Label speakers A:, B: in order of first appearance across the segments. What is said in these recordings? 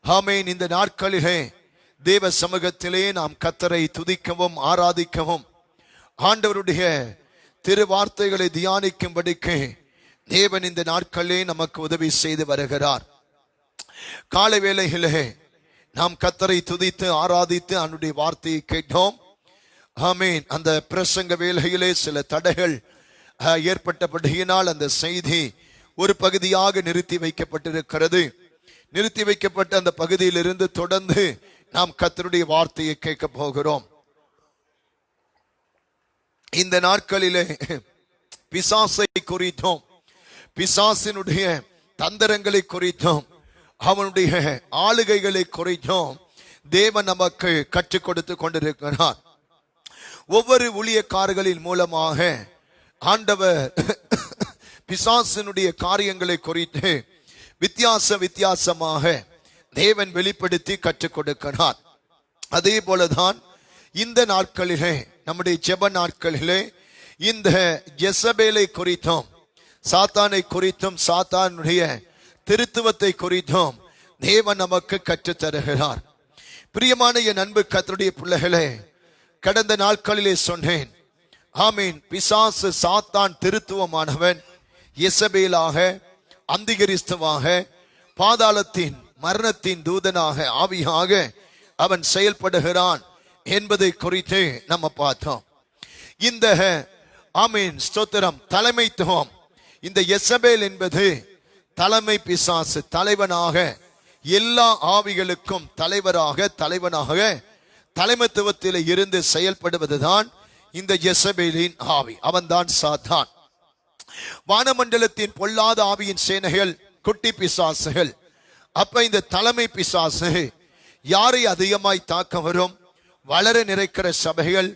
A: ஆமென். இந்த நாட்களிலே தேவ சமூகத்திலே நாம் கர்த்தரை துதிக்கவும் ஆராதிக்கவும் ஆண்டவருடைய திருவார்த்தைகளை தியானிக்கும்படிக்கு தேவன் இந்த நாட்களிலே நமக்கு உதவி செய்து வருகிறார். காலை வேளையிலே நாம் கர்த்தரை துதித்து ஆராதித்து அவருடைய வார்த்தையை கேட்டோம். ஆமென். அந்த பிரசங்க வேளையிலே சில தடைகள் ஏற்பட்டபடியினால் அந்த செய்தி ஒரு பகுதியாக நிறுத்தி வைக்கப்பட்டிருக்கிறது. நிறுத்தி வைக்கப்பட்ட அந்த பகுதியிலிருந்து தொடர்ந்து நாம் கர்த்தருடைய வார்த்தையை கேட்க போகிறோம். இந்த நாட்களிலே பிசாசை குறித்தோம், பிசாசினுடைய தந்திரங்களை குறித்தோம், அவனுடைய ஆளுகைகளை குறித்தோம் தேவன் நமக்கு கற்றுக் கொடுத்து கொண்டிருக்கிறார். ஒவ்வொரு ஊழியக்காரர்களின் மூலமாக ஆண்டவர் பிசாசினுடைய காரியங்களை குறித்து வித்தியாசமாக தேவன் வெளிப்படுத்தி கற்றுக் கொடுக்கிறார். அதே போலதான் இந்த நாட்களிலே, நம்முடைய ஜெப நாட்களிலே, இந்த ஜெசபேலை குறித்தும் சாத்தானை குறித்தும் சாத்தானுடைய திருத்துவத்தை குறித்தும் தேவன் நமக்கு கற்றுத் தருகிறார். பிரியமான என் அன்பு கர்த்தருடைய பிள்ளைகளே, கடந்த நாட்களிலே சொன்னேன், ஆமீன், பிசாசு சாத்தான் திருத்துவமானவன், எசபேலாக, அந்திகிறிஸ்துவாக, பாதாளத்தின் மரணத்தின் தூதனாக, ஆவியாக அவன் செயல்படுகிறான் என்பதை குறித்து நம்ம பார்த்தோம். இந்த ஆமீன் ஸ்தோத்திரம் தலைமைத்துவம், இந்த எசபேல் என்பது தலைமை பிசாசு, தலைவனாக, எல்லா ஆவிகளுக்கும் தலைவனாக தலைமைத்துவத்தில் இருந்து செயல்படுவதுதான் இந்த எசபேலின் ஆவி. அவன்தான் சாத்தான். வானமண்டலத்தின் பொல்லாத ஆவியின் சேனைகள் குட்டி பிசாசுகள். அப்ப இந்த தலைமை பிசாசு யாரை அதிகமாய் தாக்க வரும்? வளர நினைக்கிற சபைகள்,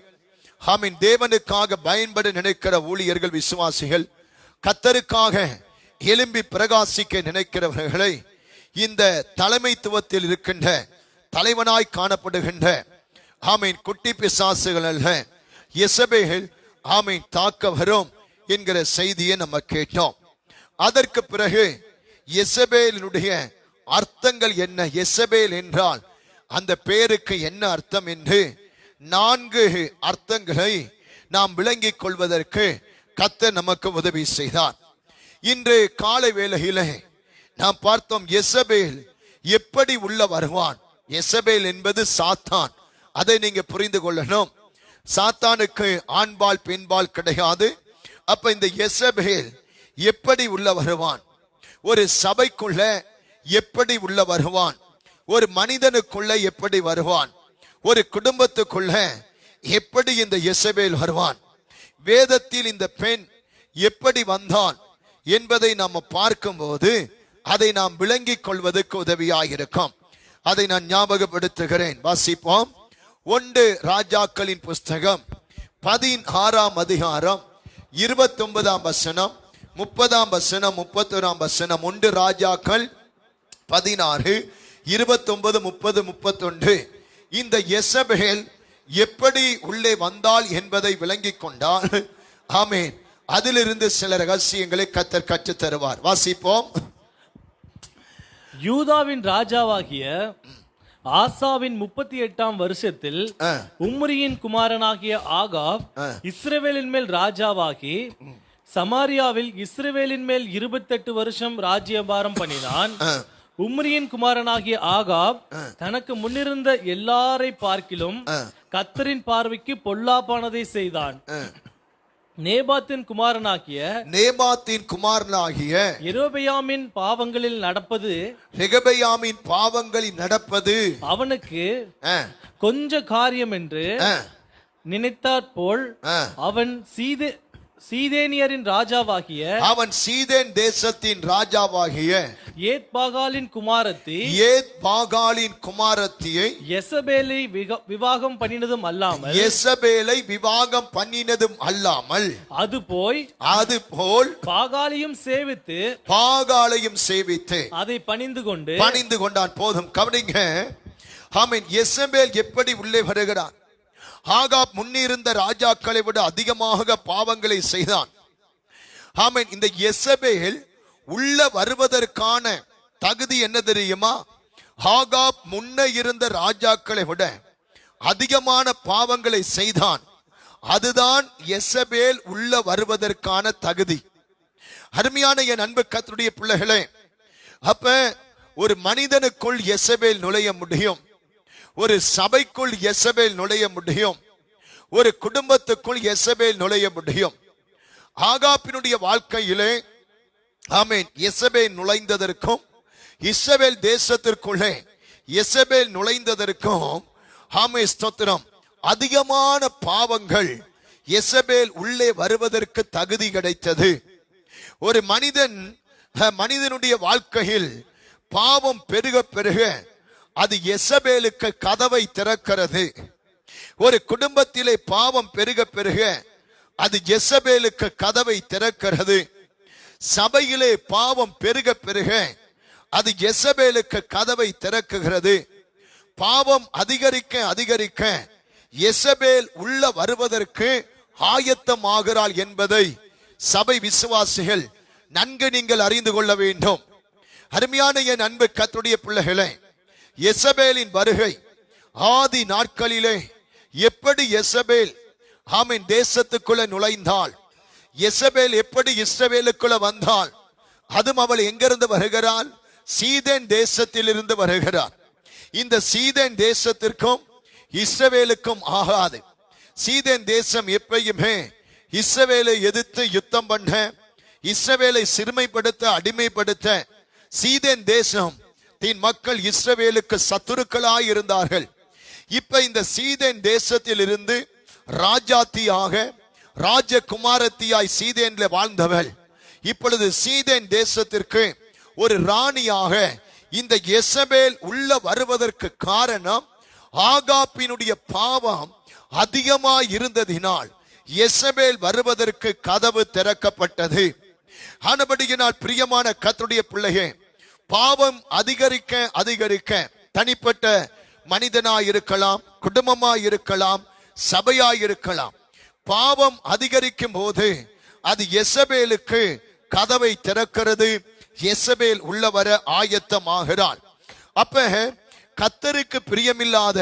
A: ஆமீன், தேவனுக்காக பயன்பட நினைக்கிற ஊழியர்கள், விசுவாசிகள், கர்த்தருக்காக எழும்பி பிரகாசிக்க நினைக்கிறவர்களை இந்த தலைமைத்துவத்தில் இருக்கின்ற தலைவனாய் காணப்படுகின்ற ஆமீன் குட்டி பிசாசுகள் அல்ல, எசபேல் ஆமீன் தாக்க வரும் என்கிற செய்தியை நம்ம கேட்டோம். அதற்கு பிறகு எசபேலினுடைய அர்த்தங்கள் என்ன, எசபேல் என்றால் அந்த பேருக்கு என்ன அர்த்தம் என்று 4 அர்த்தங்களை நாம் விளங்கிக் கொள்வதற்கு கர்த்தர் நமக்கு உதவி செய்தார். இன்று காலை வேளையிலே நாம் பார்த்தோம், எசபேல் எப்படி உள்ள வருவான். எசபேல் என்பது சாத்தான், அதை நீங்க புரிந்து கொள்ளணும். சாத்தானுக்கு ஆண்பால் பெண்பால் கிடையாது. அப்ப இந்த எசபேல் எப்படி உள்ள வருவான்? ஒரு சபைக்குள்ள எப்படி உள்ள வருவான்? ஒரு மனிதனுக்குள்ள எப்படி வருவான்? ஒரு குடும்பத்துக்குள்ள எப்படி இந்த எசபேல் வருவான்? வேதத்தில் இந்த பெண் எப்படி வந்தான் என்பதை நாம் பார்க்கும்போது அதை நாம் விளங்கிக் கொள்வதற்கு உதவியாயிருக்கும். அதை நான் ஞாபகப்படுத்துகிறேன். வாசிப்போம். 1 ராஜாக்களின் புஸ்தகம் 16ஆம் அதிகாரம் 29ஆம் வசனம், 30ஆம் வசனம், 31ஆம் வசனம். 1 ராஜாக்கள் 16, 29, 30, 31. இந்த எசபேல் எப்படி உள்ளே வந்தாள் என்பதை விளங்கிக் கொண்டால், ஆமேன், அதிலிருந்து சில ரகசியங்களை கர்த்தர் கற்றுத் தருவார். வாசிப்போம்.
B: யூதாவின் ராஜாவாகிய ஆசாவின் 38ஆம் வருஷத்தில் உம்ரியின் குமாரனாகிய ஆகாப் இஸ்ரவேலின் மேல் ராஜாவாகி சமாரியாவில் இஸ்ரவேலின் மேல் 28 வருஷம் ராஜ்யபாரம் பண்ணினான். உம்ரியின் குமாரனாகிய ஆகாப் தனக்கு முன்னிருந்த எல்லாரை பார்க்கிலும் கர்த்தரின் பார்வைக்கு பொல்லாப்பானதை செய்தான். நேபாத்தின் குமாரனாகிய யெரொபெயாமின் பாவங்களில் நடப்பது அவனுக்கு கொஞ்ச காரியம் என்று நினைத்தாற் போல் அவன் சீதேனியரின் ராஜாவாகிய
A: சீதேன் தேசத்தின் ராஜாவாகிய
B: ஏத்பாகாலின் குமாரத்தியை யெசபேலை விவாகம் பண்ணினதும் அல்லாமல் அது போல் பாகாலையும் சேவித்து அதை பணிந்து
A: கொண்டான். போதும், கவனிங்க. ஆமென். யெசபேல் எப்படி உள்ளே வருகிறான்? ஆகாப் முன்னிருந்த ராஜாக்களை விட அதிகமாக பாவங்களை செய்தான். ஆமென். இந்த யெசபேல் உள்ள வருவதற்கான தகுதி என்ன தெரியுமா? ஆகாப் முன்ன இருந்த ராஜாக்களை விட அதிகமான பாவங்களை செய்தான். அதுதான் யெசபேல் உள்ள வருவதற்கான தகுதி. அருமையான என் அன்பு கர்த்தருடைய பிள்ளைகளே, அப்ப ஒரு மனிதனுக்குள் யெசபேல் நுழைய முடியும், ஒரு சபைக்குள் யெசபேல் நுழைய முடியும், ஒரு குடும்பத்துக்குள் யெசபேல் நுழைய முடியும். ஆகாபினுடைய வாழ்க்கையிலே ஆமென் யெசபேல் நுழைந்ததற்கும் இஸ்ரவேல் தேசத்திற்குள்ளே யெசபேல் நுழைந்ததற்கும் ஆமென் ஸ்தோத்திரம், அதிகமான பாவங்கள் யெசபேல் உள்ளே வருவதற்கு தகுதி கிடைத்தது. ஒரு மனிதனுடைய வாழ்க்கையில் பாவம் பெருக பெருக அது யெசபேலுக்கு கதவை திறக்கிறது. ஒரு குடும்பத்திலே பாவம் பெருக பெருக அது யெசபேலுக்கு கதவை திறக்கிறது. சபையிலே பாவம் பெருக பெருக அது யெசபேலுக்கு கதவை திறக்குகிறது. பாவம் அதிகரிக்க அதிகரிக்க யெசபேல் உள்ள வருவதற்கு ஆயத்தமாகிறாள் என்பதை சபை விசுவாசிகள் நன்கு நீங்கள் அறிந்து கொள்ள வேண்டும். அருமையான என் அன்பு கர்த்தருடைய பிள்ளைகளே, யெசபேலின் வருகை ஆதி நாட்களிலே எப்படி யெசபேல் ஆமென் தேசத்துக்குள்ள நுழைந்தாள், யெசபேல் எப்படி இஸ்ரவேலுக்குள்ள வந்தாள், அதுவும் அவள் எங்கிருந்து வருகிறாள்? சீதேன் தேசத்தில் இருந்து வருகிறார். இந்த சீதேன் தேசத்திற்கும் இஸ்ரவேலுக்கும் ஆகாது. சீதேன் தேசம் எப்பயுமே இஸ்ரவேலை எதிர்த்து யுத்தம் பண்ண, இஸ்ரவேலை சிறுமைப்படுத்த, அடிமைப்படுத்த சீதேன் தேசம் தீன் மக்கள் இஸ்ரவேலுக்கு சத்துருக்களாய் இருந்தார்கள். இப்ப இந்த சீதேன் தேசத்தில் இருந்து ராஜாத்தியாக ராஜகுமாரத்தியாய் சீதேன்ல வாழ்ந்தவள் இப்பொழுது சீதேன் தேசத்திற்கு ஒரு ராணியாக இந்த யெசபேல் உள்ள வருவதற்கு காரணம் ஆகாபினுடைய பாவம் அதிகமாய் இருந்ததினால் யெசபேல் வருவதற்கு கதவு திறக்கப்பட்டது. ஆனபடியினால் பிரியமான கர்த்தருடைய பிள்ளையே, பாவம் அதிகரிக்க அதிகரிக்க தனிப்பட்ட மனிதனாய் இருக்கலாம், குடும்பமாய் இருக்கலாம், சபையாய் இருக்கலாம், பாவம் அதிகரிக்கும் போது அது யெசபேலுக்கு கதவை திறக்கிறது. யெசபேல் உள்ள வர ஆயத்தமாகிறாள். அப்ப கர்த்தருக்கு பிரியமில்லாத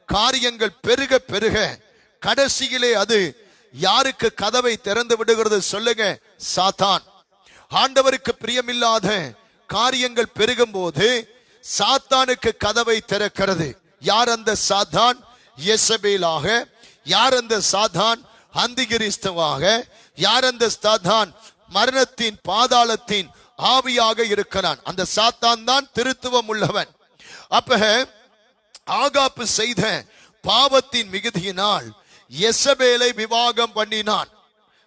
A: காரியங்கள் பெருக பெருக கடைசியிலே அது யாருக்கு கதவை திறந்து விடுகிறது சொல்லுங்க? சாத்தான். ஆண்டவருக்கு பிரியமில்லாத காரியங்கள் பெருகும் போது சாத்தானுக்கு கதவை திறக்கிறது. யார் அந்த சாத்தான்? யெசபேலாக. யார் அந்த சாத்தான்? அந்திகிறிஸ்துவாக. யார் அந்த சாத்தான்? மரணத்தின் பாதாளத்தின் ஆவியாக இருக்கிறான். அந்த சாத்தான் தான் திருத்துவம் உள்ளவன். அப்ப ஆகாப்பு செய்த பாவத்தின் மிகுதியினால் யெசபேலை விவாகம் பண்ணினான்.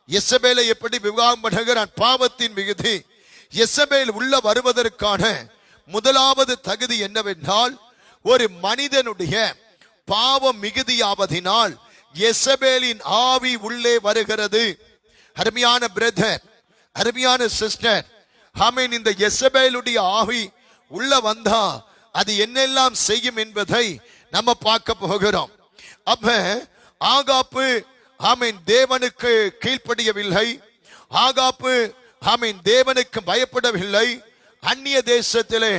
A: யெசபேலை எப்படி விவாகம் பண்ணுகிறான்? பாவத்தின் மிகுதி. யெசபேல் உள்ள வருவதற்கான முதலாவது தகுதி என்னவென்றால், ஒரு மனிதனுடைய பாவம் மிகுதியாவதினால் யெசபேலின் ஆவி உள்ளே வருகிறது. அருமையான பிரதர், அருமையான சிஸ்டர், ஆமென். இந்த யெசபேலுடைய ஆவி உள்ள வந்தா அது என்னெல்லாம் செய்யும் என்பதை நம்ம பார்க்க போகிறோம். அப்ப ஆகாப்பு ஆமென் தேவனுக்கு கீழ்ப்படியவில்லை. ஆகாப்பு ஆமென் தேவனுக்கு பயப்படவில்லை. அந்நிய தேசத்திலே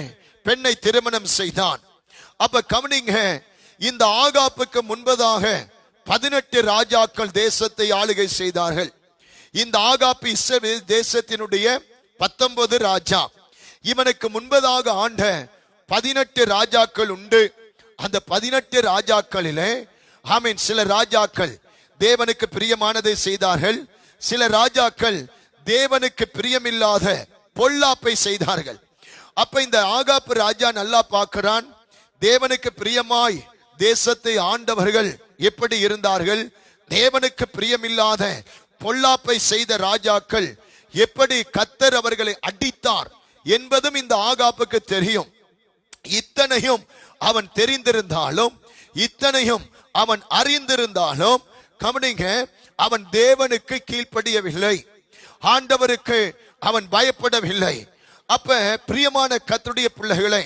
A: பெண்ணை திருமணம் செய்தான். அப்ப கவனிங்க, இந்த ஆகாப்புக்கு முன்பதாக 18 ராஜாக்கள் தேசத்தை ஆளுகை செய்தார்கள். இந்த ஆகாப்பு இஸ்ரவேல் தேசத்தினுடைய 19 ராஜா. இவனுக்கு முன்பதாக ஆண்ட 18 ராஜாக்கள் உண்டு. அந்த 18 ராஜாக்களிலே ஆமென் சில ராஜாக்கள் தேவனுக்கு பிரியமானதை செய்தார்கள். சில ராஜாக்கள் தேவனுக்கு பிரியமில்லாத பொல்லாப்பை செய்தார்கள். அப்ப இந்த ஆகாப்பு ராஜா நல்லா பார்க்கிறான், தேவனுக்கு பிரியமாய் தேசத்தை ஆண்டவர்கள் எப்படி இருந்தார்கள், தேவனுக்கு பிரியமில்லாத பொல்லாப்பை செய்த ராஜாக்கள் எப்படி கர்த்தர் அவர்களை அடித்தார் என்பதும் இந்த ஆகாப்புக்கு தெரியும். இத்தனையும் அவன் தெரிந்திருந்தாலும், இத்தனையும் அவன் அறிந்திருந்தாலும் கவனிங்க, அவன் தேவனுக்கு கீழ்ப்படியவில்லை, ஆண்டவருக்கு அவன் பயப்படவில்லை. அப்ப பிரியமான கர்த்தருடைய பிள்ளைகளே,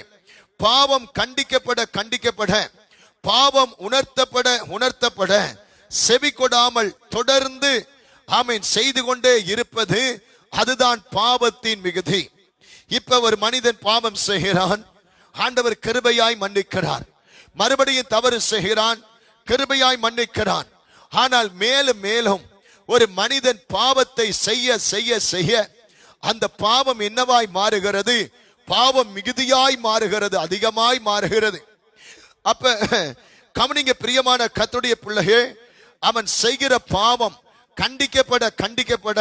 A: பாவம் கண்டிக்கப்பட கண்டிக்கப்பட, பாவம் உணர்த்தப்பட செவி கொடாமல் தொடர்ந்து ஆமென் செய்து கொண்டே இருப்பது, அதுதான் பாவத்தின் மிகுதி. இப்ப ஒரு மனிதன் பாவம் செய்கிறான், ஆண்டவர் கிருபையாய் மன்னிக்கிறார். மறுபடியும் தவறு செய்கிறான், கிருபையாய் மன்னிக்கிறான். ஆனால் மேலும் மேலும் ஒரு மனிதன் பாவத்தை செய்ய செய்ய செய்ய அந்த பாவம் என்னவாய் மாறுகிறது? பாவம் மிகுதியாய் மாறுகிறது, அதிகமாய் மாறுகிறது. அப்ப கவனிங்க பிரியமான கர்த்தருடைய பிள்ளையே, அவன் செய்கிற பாவம் கண்டிக்கப்பட கண்டிக்கப்பட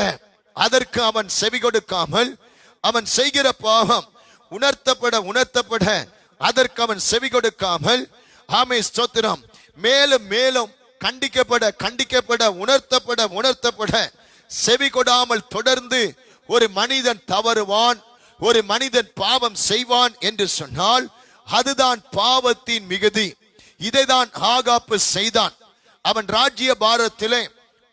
A: அதற்கு அவன் செவி கொடுக்காமல், அவன் செய்கிற பாவம் உணர்த்தப்பட உணர்த்தப்பட அதற்கு அவன் செவி கொடுக்காமல், ஆமே ஸ்தோத்திரம், மேலும் மேலும் கண்டிக்கப்பட கண்டிக்கப்பட உணர்த்தப்பட உணர்த்தப்பட செவி கொடாமல் தொடர்ந்து ஒரு மனிதன் தவறுவான், ஒரு மனிதன் பாவம் செய்வான் என்று சொன்னால் அதுதான் பாவத்தின் மிகுதி. இதைதான் ஆகாப்பு செய்தான். அவன் ராஜ்ய பாரத்திலே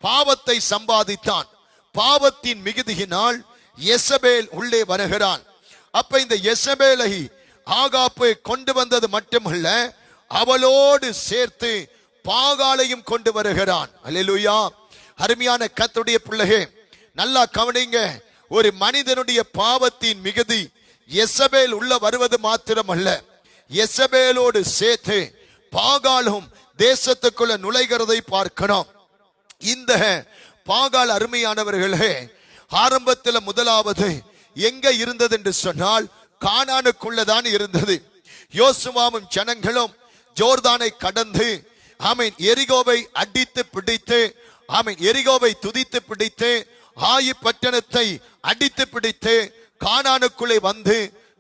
A: பாவத்தை சம்பாதித்தான். பாவத்தின் மிகுதியினால் யெசபேல் உள்ளே வருகிறான். அப்ப இந்த யெசபேலை ஆகாப்பு கொண்டு வந்தது மட்டுமல்ல, அவளோடு சேர்த்து பாகாலையும் கொண்டு வருகிறான். அல்லேலூயா. அருமையான கர்த்தருடைய பிள்ளையே, நல்லா கவனிங்க. ஒரு மனிதனுடைய பாவத்தின் மிகுதி யெசபேல் உள்ள வருவது மாத்திரமல்ல, யெசபேலோடு சேர்த்து பாகாலும் தேசத்துக்குள்ள நுழைகிறதை பார்க்கணும். இந்த பாகால் அருமையானவர்களே, ஆரம்பத்தில் முதலாவது எங்க இருந்தது என்று சொன்னால் கானானுக்குள்ளதான் இருந்தது. யோசுவாவும் ஜனங்களும் ஜோர்தானை கடந்து ஆமீன் எரிகோவை அடித்து பிடித்து, ஆமீன் எரிகோவை துதித்து பிடித்து, ஆயி பட்டணத்தை அடித்து பிடித்து கானானுக்குள்ளே வந்து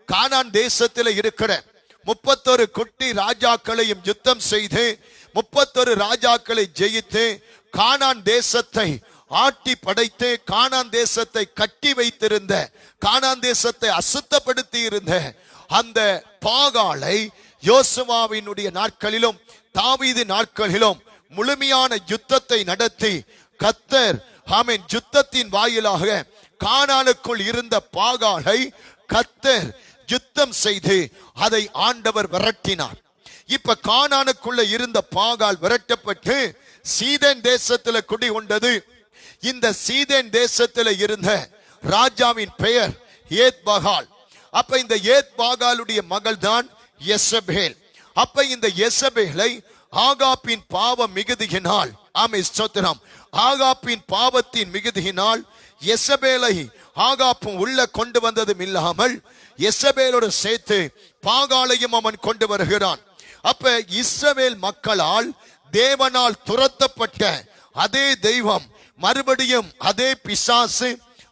A: கானான் தேசத்தில் இருக்கிற 31 குட்டி ராஜாக்களையும் யுத்தம் செய்து 31 ராஜாக்களை ஜெயித்து கானான் தேசத்தை ஆட்டி படைத்து கானான் தேசத்தை கட்டி வைத்திருந்த, கானான் தேசத்தை அசுத்தப்படுத்தி இருந்த அந்த பாகாலை யோசுவாவினுடைய நாட்களிலும் தாவீது நாட்களிலும் முழுமையான யுத்தத்தை நடத்தி கர்த்தர் ஆமென் யுத்தத்தின் வாயிலாக கானானுக்குள் இருந்த பாகாலை கர்த்தர் யுத்தம் செய்து அதை ஆண்டவர் விரட்டினார். இப்ப கானானுக்குள்ள இருந்த பாகால் விரட்டப்பட்டு சீதேன் தேசத்துல குடிகொண்டது. இந்த சீதேன் தேசத்துல இருந்த ராஜாவின் பெயர் ஏத்பாகால். அப்ப இந்த ஏத்பாகாலுடைய மகள் தான் யெசபேல். அப்ப இந்த யெசபேலை ஆகாப்பின் பாவ மிகுதியினால், ஆமென் ஸ்தோத்திரம், ஆகாப்பின் பாவத்தின் மிகுதியினால் யெசபேலை ஆகாப்பும் உள்ள கொண்டு வந்ததும் இல்லாமல் யெசபேலோடு சேர்த்து பாகாலையும் அவன் கொண்டு வருகிறான். அப்ப இஸ்ரவேல் மக்களால் தேவனால் துரத்தப்பட்ட அதே தெய்வம் மறுபடியும் அதே பிசாசு,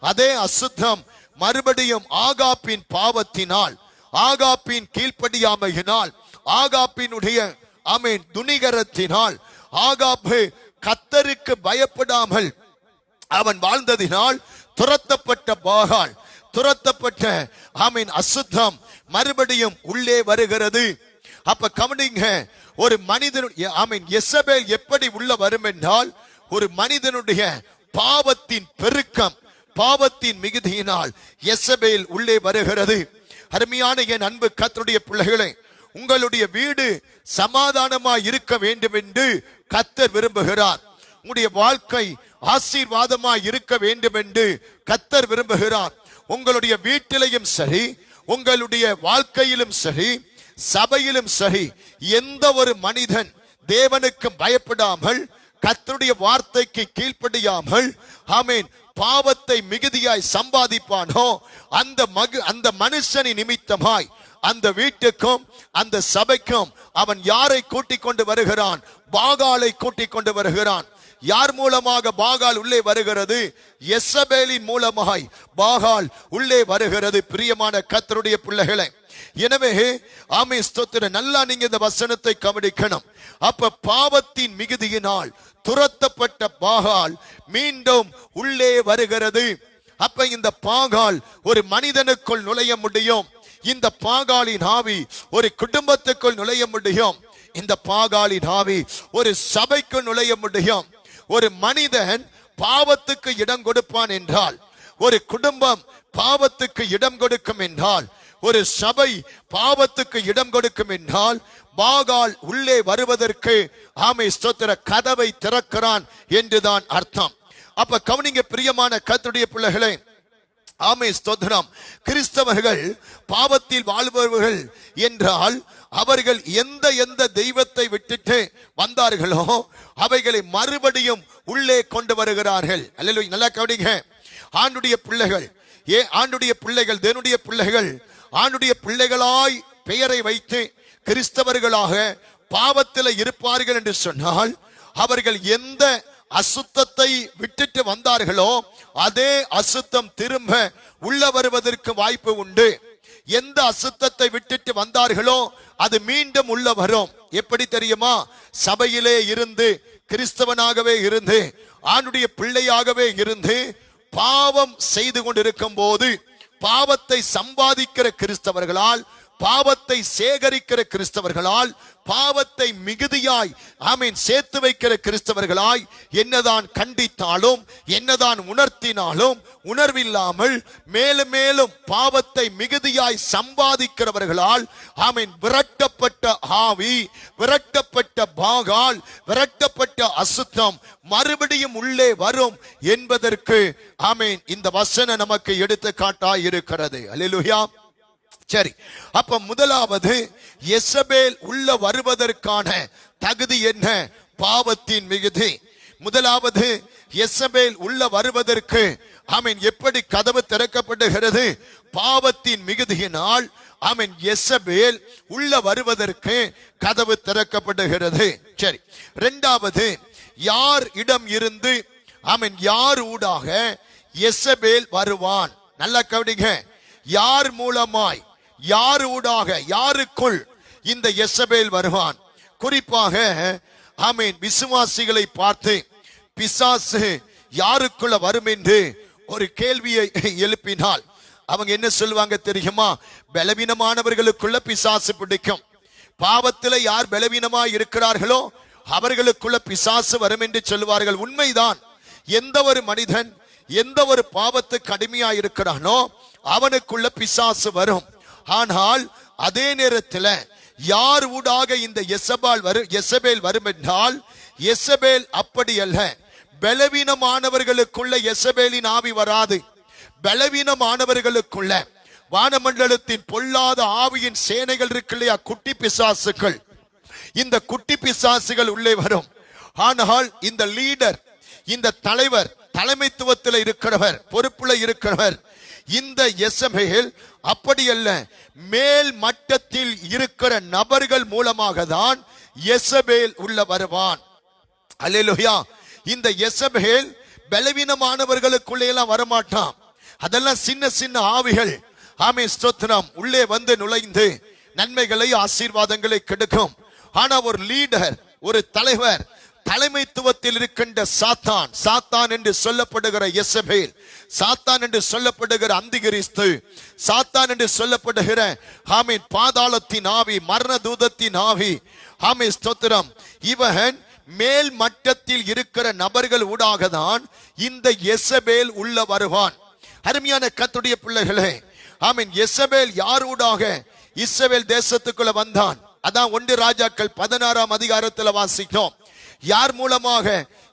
A: அதே அசுத்தம் மறுபடியும் ஆகாப்பின் பாவத்தினால், ஆகாப்பின் கீழ்ப்படியாமையினால், ஆகாப்பினுடைய ஆமென் துணிகரத்தினால், ஆகாப்பு கர்த்தருக்கு பயப்படாமல் அவன் வாழ்ந்ததினால் துரத்தப்பட்ட பாகால், துரத்தப்பட்ட ஆமென் அசுத்தம் மறுபடியும் உள்ளே வருகிறது. அப்ப கவனிங்க, ஒரு மனிதனுடைய ஆமென் யெசபேல் எப்படி உள்ள வரும் என்றால், ஒரு மனிதனுடைய பாவத்தின் பெருக்கம், பாவத்தின் மிகுதியினால் யெசபேல் உள்ளே வருகிறது. அருமையான என் அன்பு கர்த்தருடைய பிள்ளைகளே, உங்களுடைய வீடு சமாதானமாய் இருக்க வேண்டும் என்று கர்த்தர் விரும்புகிறார். உங்களுடைய வாழ்க்கை ஆசீர்வாதமாய் இருக்க வேண்டும் என்று கர்த்தர் விரும்புகிறார். உங்களுடைய வீட்டிலையும் சரி, உங்களுடைய வாழ்க்கையிலும் சரி, சபையிலும் சரி, எந்த ஒரு மனிதன் தேவனுக்கு பயப்படாமல் கர்த்தருடைய வார்த்தைக்கு கீழ்ப்படியாமல் ஆமென் பாவத்தை மிகுதியாய் சம்பாதிப்பானோ அந்த மனுஷனின் நிமித்தமாய் அந்த வீட்டுக்கும் அந்த சபைக்கும் அவன் யாரை கூட்டிக் கொண்டு வருகிறான்? பாகாலை கூட்டிக் கொண்டு வருகிறான். யார் மூலமாக பாகால் உள்ளே வருகிறது? யெசபேலின் மூலமாய் பாகால் உள்ளே வருகிறது. பிரியமான கர்த்தருடைய பிள்ளைகளே, எனவே ஆமென் ஸ்தோத்திரம், நல்லா நீங்க இந்த வசனத்தை கவனிக்கணும். அப்ப பாவத்தின் மிகுதியினால் துரத்தப்பட்ட பாகால் மீண்டும் உள்ளே வருகிறது. அப்ப இந்த பாகால் ஒரு மனிதனுக்குள் நுழைய முடியும். இந்த பாகாலின் ஆவி ஒரு குடும்பத்துக்குள் நுழைய முடியும். இந்த பாகாலின் ஆவி ஒரு சபைக்கு நுழைய முடியும். ஒரு மனிதன் பாவத்துக்கு இடம் கொடுப்பான் என்றால், ஒரு குடும்பம் பாவத்துக்கு இடம் கொடுக்கும் என்றால், ஒரு சபை பாவத்துக்கு இடம் கொடுக்கும் என்றால், பாகால் உள்ளே வருவதற்கு ஆமென் ஸ்தோத்திர கதவை திறக்கிறான் என்றுதான் அர்த்தம். அப்ப கவனிங்க பிரியமான கர்த்தருடைய பிள்ளைகளே, ஆமே ஸ்தோத்திரம். கிறிஸ்தவர்கள் பாவத்தில் வாழ்பவர்கள் என்றால் அவர்கள் எந்த தெய்வத்தை விட்டுட்டு வந்தார்களோ அவைகளை மறுபடியும் உள்ளே கொண்டு வருகிறார்கள். அல்லேலூயா. நல்லா கவனிங்க. ஆண்டுடைய பிள்ளைகள் ஆண்டுடைய பிள்ளைகள் தேவனுடைய பிள்ளைகள் ஆண்டுடைய பிள்ளைகளாய் பெயரை வைத்து கிறிஸ்தவர்களாக பாவத்தில் இருப்பார்கள் என்று சொன்னால் அவர்கள் எந்த அசுத்தத்தை விட்டுட்டு வந்தார்களோ அதே அசுத்தம் திரும்ப உள்ள வருவதற்கு வாய்ப்பு உண்டு. எந்த அசுத்தத்தை விட்டுட்டு வந்தார்களோ அது மீண்டும் உள்ள வரும். எப்படி தெரியுமா? சபையிலே இருந்து கிறிஸ்தவனாகவே இருந்து ஆண்டுடைய பிள்ளையாகவே இருந்து பாவம் செய்து கொண்டிருக்கும் போது பாவத்தை சம்பாதிக்கிற கிறிஸ்தவர்களால், பாவத்தை சேகரிக்கிற கிறிஸ்தவர்களால், பாவத்தை மிகுதியாய் சேர்த்து வைக்கிற கிறிஸ்தவர்களாய் என்னதான் கண்டித்தாலும் என்னதான் உணர்த்தினாலும் உணர்வில்லாமல் மேலும் மேலும் பாவத்தை மிகுதியாய் சம்பாதிக்கிறவர்களால் விரட்டப்பட்ட ஆவி, விரட்டப்பட்ட பாகால், விரட்டப்பட்ட அசுத்தம் மறுபடியும் உள்ளே வரும் என்பதற்கு இந்த வசனம் நமக்கு எடுத்துக்காட்டாய் இருக்கிறது. அல்லேலூயா. சரி, அப்ப முதலாவது யெசபேல் உள்ள வருவதற்கான தகுதி என்ன? பாவத்தின் மிகுதி. முதலாவது யெசபேல் உள்ள வருவதற்கு எப்படி கதவு திறக்கப்படுகிறது? பாவத்தின் மிகுதியினால் யெசபேல் உள்ள வருவதற்கு கதவு திறக்கப்படுகிறது. சரி, இரண்டாவது யார் இடம் இருந்து யார் ஊடாக யெசபேல் வருவான்? நல்லா கவனிங்க. யார் மூலமாய், யார் ஊடாக, யாருக்குள் இந்த யெசபேல் வருவான்? குறிப்பாக விசுவாசிகளை பார்த்து பிசாசு யாருக்குள்ள வரும் என்று ஒரு கேள்வியை எழுப்பினால் அவங்க என்ன சொல்லுவாங்க தெரியுமா? பலவீனமானவர்களுக்குள்ள பிசாசு பிடிக்கும். பாவத்தில் யார் பலவீனமா இருக்கிறார்களோ அவர்களுக்குள்ள பிசாசு வரும் என்று சொல்லுவார்கள். உண்மைதான். எந்த ஒரு மனிதன் எந்த ஒரு பாவத்துக்கு அடிமையா இருக்கிறானோ அவனுக்குள்ள பிசாசு வரும். ஆனால் அதே நேரத்தில் யார் ஊடாக இந்த யெசபேல் வரும் என்றால் யெசபேல் அப்படி அல்ல. பலவீனமானவர்களுக்குள்ள யெசபேலின் ஆவி வராது. பலவீனமானவர்களுக்குள்ள வானமண்டலத்தின் பொல்லாத ஆவியின் சேனைகள் இருக்கு இல்லையா, குட்டி பிசாசுகள், இந்த குட்டி பிசாசுகள் உள்ளே வரும். ஆனால் இந்த லீடர், இந்த தலைவர், தலைமைத்துவத்தில் இருக்கிறவர், பொறுப்புல இருக்கிறவர், இந்த யெசபேல் அப்படி அல்ல. மேல் மட்டத்தில் இருக்கிற நபர்கள் மூலமாக தான் யெசபேல் உள்ள வருவான். அல்லேலூயா. இந்த யெசபேல் பலவீனமானவர்களுக்குள்ளே எல்லாம் வரமாட்டான். அதெல்லாம் சின்ன சின்ன ஆவிகள் ஸ்தோத்திரம் உள்ளே வந்து நுழைந்து நன்மைகளை ஆசீர்வாதங்களை கெடுக்கும். ஆனா ஒரு லீடர், ஒரு தலைவர், தலைமைத்துவத்தில் இருக்கின்ற சாத்தான், சாத்தான் என்று சொல்லப்படுகிற யெசபேல், சாத்தான் என்று சொல்லப்படுகிற அந்திகிறிஸ்து, சாத்தான் என்று சொல்லப்படுகிற பாதாளத்தின் ஆவி, மரண தூதத்தின் ஆவி, ஸ்தோத்திரம், இவன் மேல் மட்டத்தில் இருக்கிற நபர்கள் ஊடாக தான் இந்த யெசபேல் உள்ள வருவான். அருமையான கர்த்தருடைய பிள்ளைகளே, யெசபேல் யார் ஊடாக இஸ்ரவேல் தேசத்துக்குள்ள வந்தான்? அதான் 1 ராஜாக்கள் 16ஆம் அதிகாரத்தில் வாசித்தோம். யார் மூலமாக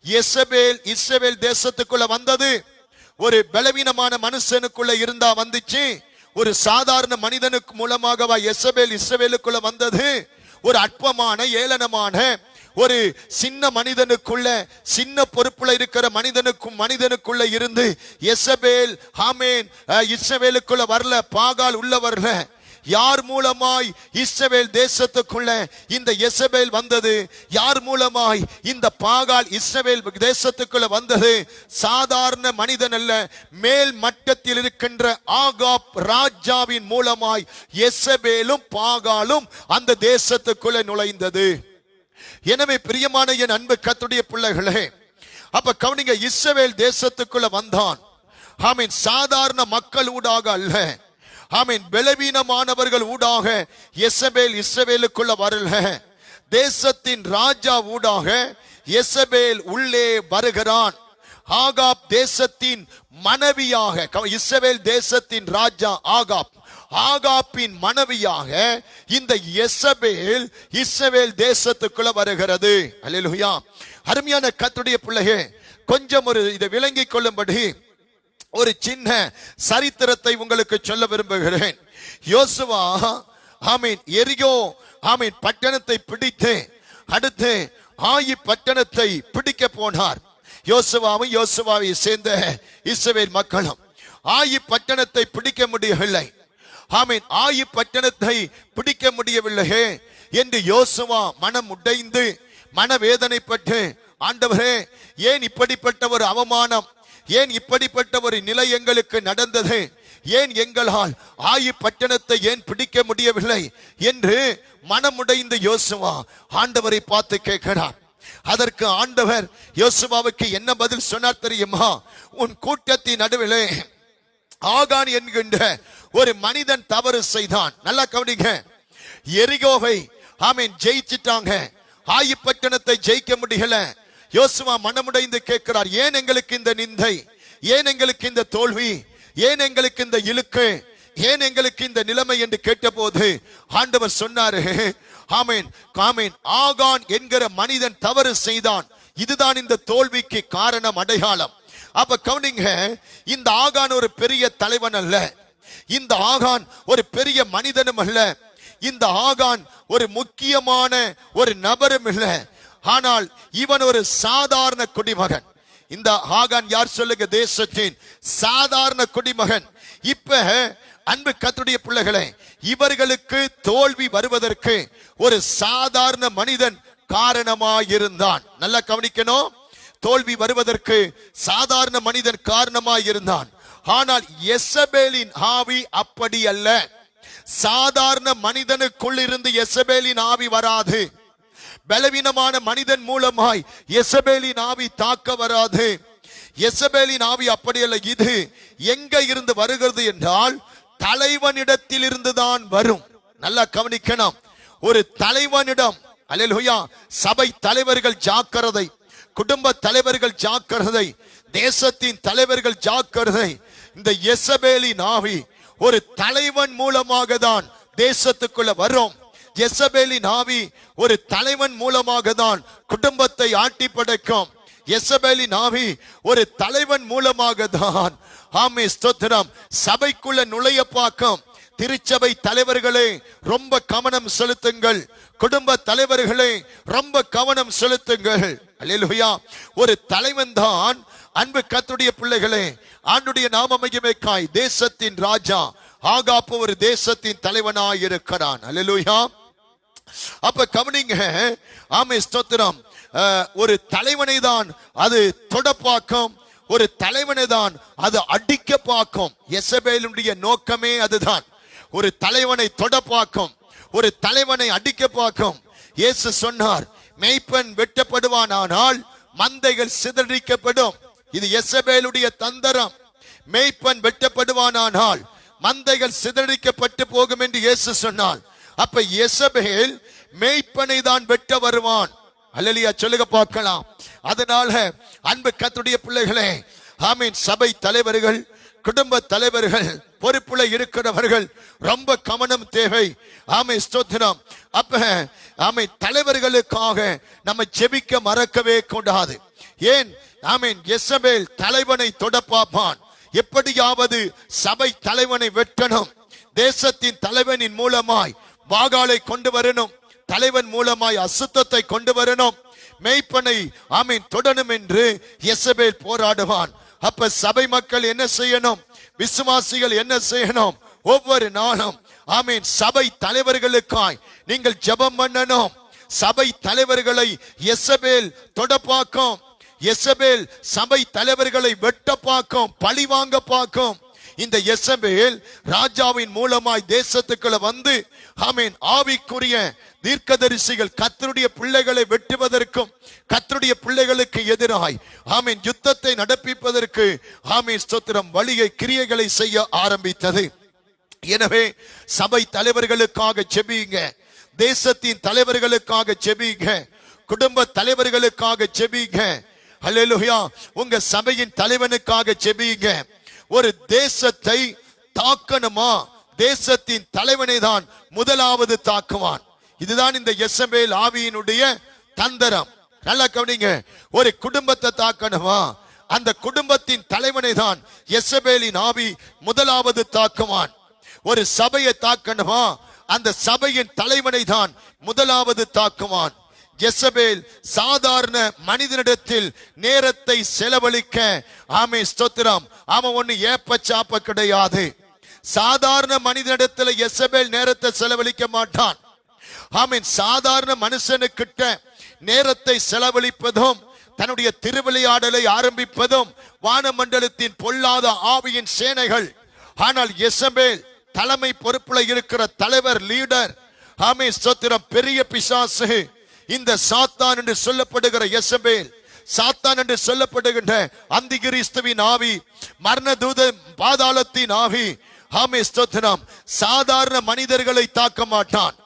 A: யெசபேல் இஸ்ரவேல் தேசத்துக்குள்ள வந்தது? ஒரு பலவீனமான மனுஷனுக்குள்ள இருந்தா வந்துச்சு? ஒரு சாதாரண மனிதனுக்கு மூலமாகவா யெசபேல் இஸ்ரவேலுக்குள்ள வந்தது? ஒரு அற்பமான ஏளனமான ஒரு சின்ன மனிதனுக்குள்ள, சின்ன பொறுப்புல இருக்கிற மனிதனுக்குள்ள இருந்து யெசபேல் இஸ்ரவேலுக்குள்ள வரல, பாகால் உள்ள வரல. யார் மூலமாய் இஸ்ரவேல் தேசத்துக்குள்ள இந்த யெசபேல் வந்தது? யார் மூலமாய் இந்த பாகால் இஸ்ரவேல் தேசத்துக்குள்ள வந்தது? சாதாரண மனிதன் அல்ல, மேல் மட்டத்தில் இருக்கின்ற ஆகாப் ராஜாவின் மூலமாய் யெசபேலும் பாகாலும் அந்த தேசத்துக்குள்ள நுழைந்தது. எனவே பிரியமான என் அன்பு கர்த்தருடைய பிள்ளைகளே, அப்ப கவனிங்க, இஸ்ரவேல் தேசத்துக்குள்ள வந்தான். சாதாரண மக்கள் ஊடாக அல்ல, பலவீனமானவர்கள் ஊடாக யெசபேல் இஸ்ரவேலுக்குள்ள வரல. தேசத்தின் ராஜா ஊடாக யெசபேல் உள்ளே வருகிறான். ஆகாப் தேசத்தின் மனைவியாக, இஸ்ரவேல் தேசத்தின் ராஜா ஆகாப், ஆகாப்பின் மனைவியாக இந்த யெசபேல் இஸ்ரவேல் தேசத்துக்குள்ள வருகிறது. அல்லேலூயா. அருமையான கர்த்தருடைய பிள்ளையே, கொஞ்சம் இதை விளங்கிக் கொள்ளும்படி ஒரு சின்ன சரித்திரத்தை உங்களுக்கு சொல்ல விரும்புகிறேன். யோசுவா ஆமீன் எரிகோ ஆமீன் பட்டணத்தை பிடித்து அடுத்து ஆயி பட்டணத்தை பிடிக்க போனார். யோசுவாவும் யோசுவாவை சேர்ந்த இஸ்ரவேல் மக்களும் ஆயி பட்டணத்தை பிடிக்க முடியவில்லை. ஆமீன் ஆயி பட்டணத்தை பிடிக்க முடியவில்லையே என்று யோசுவா மனம் உடைந்து மனவேதனைப்பட்டு, ஆண்டவரே ஏன் இப்படிப்பட்ட ஒரு அவமானம், ஏன் இப்படிப்பட்ட ஒரு நிலை எங்களுக்கு நடந்தது, ஏன் எங்களால் ஆயி பட்டணத்தை ஏன் பிடிக்க முடியவில்லை என்று மனமுடைந்த யோசுவா ஆண்டவரை பார்த்து கேட்கிறார். அதற்கு ஆண்டவர் யோசுவாவுக்கு என்ன பதில் சொன்னார் தெரியுமா? உன் கூட்டத்தின் நடுவிலே ஆகான் என்கின்ற ஒரு மனிதன் தவறு செய்தான். நல்லா கவனிங்க, எரிகோவை ஆமீன் ஜெயிச்சிட்டாங்க, ஆயி பட்டணத்தை ஜெயிக்க முடியல. யோசுவா மனமுடைந்து கேட்கிறார், ஏன் எங்களுக்கு இந்த நிந்தை, ஏன் எங்களுக்கு இந்த தோல்வி, ஏன் எங்களுக்கு இந்த இழுக்கு, ஏன் எங்களுக்கு இந்த நிலைமை என்று கேட்டபோது ஆண்டவர் சொன்னாரு, ஆமீன் ஆமீன் ஆகான் என்கிற மனிதன் தவறு செய்தான், இதுதான் இந்த தோல்விக்கு காரணம், அடையாளம். அப்ப கவனிங்க, இந்த ஆகான் ஒரு பெரிய தலைவன் அல்ல, இந்த ஆகான் ஒரு பெரிய மனிதனும் அல்ல, இந்த ஆகான் ஒரு முக்கியமான ஒரு நபரும் இல்லை. ஆனால் இவன் ஒரு சாதாரண குடிமகன். இந்த ஆகான் யார் சொல்லுங்க? தேசத்தின் சாதாரண குடிமகன். இப்ப அன்பு கர்த்தருடைய பிள்ளைகளே, இவர்களுக்கு தோல்வி வருவதற்கு ஒரு சாதாரண மனிதன் காரணமாயிருந்தான். நல்லா கவனிக்கணும், தோல்வி வருவதற்கு சாதாரண மனிதன் காரணமாயிருந்தான். ஆனால் யெசபேலின் ஆவி அப்படி அல்ல. சாதாரண மனிதனுக்குள் இருந்து யெசபேலின் ஆவி வராது. பலவீனமான மனிதன் மூலமாய் யெசபேலின் ஆவி தாக்க வராது. யெசபேலின் ஆவி அப்படி அல்ல. இது எங்க இருந்து வருகிறது என்றால் தலைவனிடத்தில் இருந்துதான் வரும். நல்லா கவனிக்கணும், ஒரு தலைவனிடம். அல்லேலூயா. சபை தலைவர்கள் ஜாக்கிரதை, குடும்ப தலைவர்கள் ஜாக்கிரதை, தேசத்தின் தலைவர்கள் ஜாக்கிரதை. இந்த யெசபேலின் ஆவி ஒரு தலைவன் மூலமாக தான் தேசத்துக்குள்ள வரும். யெசபேலின் ஆவி ஒரு தலைவன் மூலமாக தான் குடும்பத்தை ஆட்டி படைக்கும். யெசபேலின் ஆவி ஒரு தலைவன் மூலமாக தான் ஆமே ஸ்தோத்திரம் சபைக்குள்ள நுழைய பார்க்கும். திருச்சபை தலைவர்களே ரொம்ப கவனம் செலுத்துங்கள், குடும்ப தலைவர்களே ரொம்ப கவனம் செலுத்துங்கள். அல்லேலூயா. ஒரு தலைவன் தான் அன்பு கர்த்தருடைய பிள்ளைகளே, ஆண்டுடைய நாம மகிமைக்காய் தேசத்தின் ராஜா ஆகாப் ஒரு தேசத்தின் தலைவனாய் இருக்கிறான். அல்லேலூயா. அப்ப கவனிங்க, ஆமே ஸ்தோத்திரம். ஒரு தலைவனை தான் அது தொட பார்க்கும், ஒரு தலைவனை தான் அது அடிக்க பார்க்கும். யெசபேலுடைய நோக்கமே அதுதான். ஒரு தலைவனை தொட பார்க்கும், ஒரு தலைவனை அடிக்க பார்க்கும். இயேசு சொன்னார், மேய்ப்பன் வெட்டப்படுவானால் மந்தைகள் சிதறடிக்கப்படும். இது யெசபேலுடைய தந்திரம். மேய்ப்பன் வெட்டப்படுவானால் மந்தைகள் சிதறடிக்கப்பட்டு போகும் என்று இயேசு சொன்னார். அப்ப யெசபேல் மேய்ப்பனை தான் வெட்ட வருவான். அல்லேலூயா சொல்லுக பார்க்கலாம். அதனால அன்பு கர்த்தருடைய பிள்ளைகளே, ஆமீன், சபை தலைவர்கள், குடும்ப தலைவர்கள், பொறுப்புல இருக்கிறவர்கள் ரொம்ப கவனம் தேவை. ஆமீன் ஸ்தோத்திரம். அப்ப ஆமீன் தலைவர்களுக்காக நம்ம ஜெபிக்க மறக்கவே கூடாது. ஏன்? ஆமீன் யெசபேல் தலைவனை தொட பார்ப்பான். எப்படியாவது சபை தலைவனை வெட்டணும். தேசத்தின் தலைவனின் மூலமாய் பாகாலை கொண்டு வரணும், தலைவன் மூலமாய் அசுத்தத்தை கொண்டு வரணும், மேய்ப்பனை ஆமீன் தொடணும் என்று யெசபேல் போராடுவான். அப்ப சபை மக்கள் என்ன செய்யணும்? விசுவாசிகள் என்ன செய்யணும்? ஒவ்வொரு நாளும் ஆமீன் சபை தலைவர்களுக்காய் நீங்கள் ஜெபம் பண்ணணும். சபை தலைவர்களை யெசபேல் தொட பார்க்கும். யெசபேல் சபை தலைவர்களை வெட்ட பார்க்கும், பழி வாங்க பார்க்கும். இந்த யெசபேல் ராஜாவின் மூலமாய் தேசத்துக்குள்ள வந்து ஆமீன் ஆவிக்குரிய தீர்க்கதரிசிகள் கர்த்தருடைய பிள்ளைகளை வெட்டுவதற்கும் கர்த்தருடைய பிள்ளைகளுக்கு எதிராய் ஆமீன் யுத்தத்தை நடப்பிப்பதற்கு ஆமீன் ஸ்தோத்திரம் வழியை கிரியைகளை செய்ய ஆரம்பித்தது. எனவே சபை தலைவர்களுக்காக ஜெபியுங்க, தேசத்தின் தலைவர்களுக்காக ஜெபியுங்க, குடும்ப தலைவர்களுக்காக ஜெபியுங்க. அல்லேலூயா. உங்க சபையின் தலைவனுக்காக ஜெபியுங்க. ஒரு தேசத்தை தாக்கணுமா, தேசத்தின் தலைவனை தான் முதலாவது தாக்குவான். இதுதான் இந்த யெசபேல் ஆவியினுடைய தந்திரம். நல்லா கவனிங்க. ஒரு குடும்பத்தை தாக்கணுமா, அந்த குடும்பத்தின் தலைவனை தான் யெசபேலின் ஆவி முதலாவது தாக்குவான். ஒரு சபையை தாக்கணுமா, அந்த சபையின் தலைவனை தான் முதலாவது தாக்குவான். யெசபேல் சாதாரண மனிதனிடத்தில் நேரத்தை செலவழிக்க, ஆமே ஸ்தோத்திரம், அவன் ஒண்ணு ஏப்ப சாப்ப கிடையாது. சாதாரண மனிதனிடத்தில் யெசபேல் நேரத்தை செலவழிக்க மாட்டான். ஆமீன். சாதாரண மனுஷனுக்கிட்ட நேரத்தை செலவழிப்பதும் தன்னுடைய திருவிளையாடலை ஆரம்பிப்பதும் வானமண்டலத்தின் பொல்லாத ஆவியின் சேனைகள். ஆனால் யெசபேல் தலைமை பொறுப்புல இருக்கிற தலைவர், லீடர், ஆமே ஸ்தோத்திரம், பெரிய பிசாசு, இந்த சாத்தான் என்று சொல்லப்படுகிற யெசபேல், சாத்தான் என்று சொல்லப்படுகின்ற அந்திகிறிஸ்துவின் ஆவி, மரணதூத பாதாளத்தின் ஆவி, ஆமே ஸ்தோத்திரம், சாதாரண மனிதர்களை தாக்க மாட்டான்.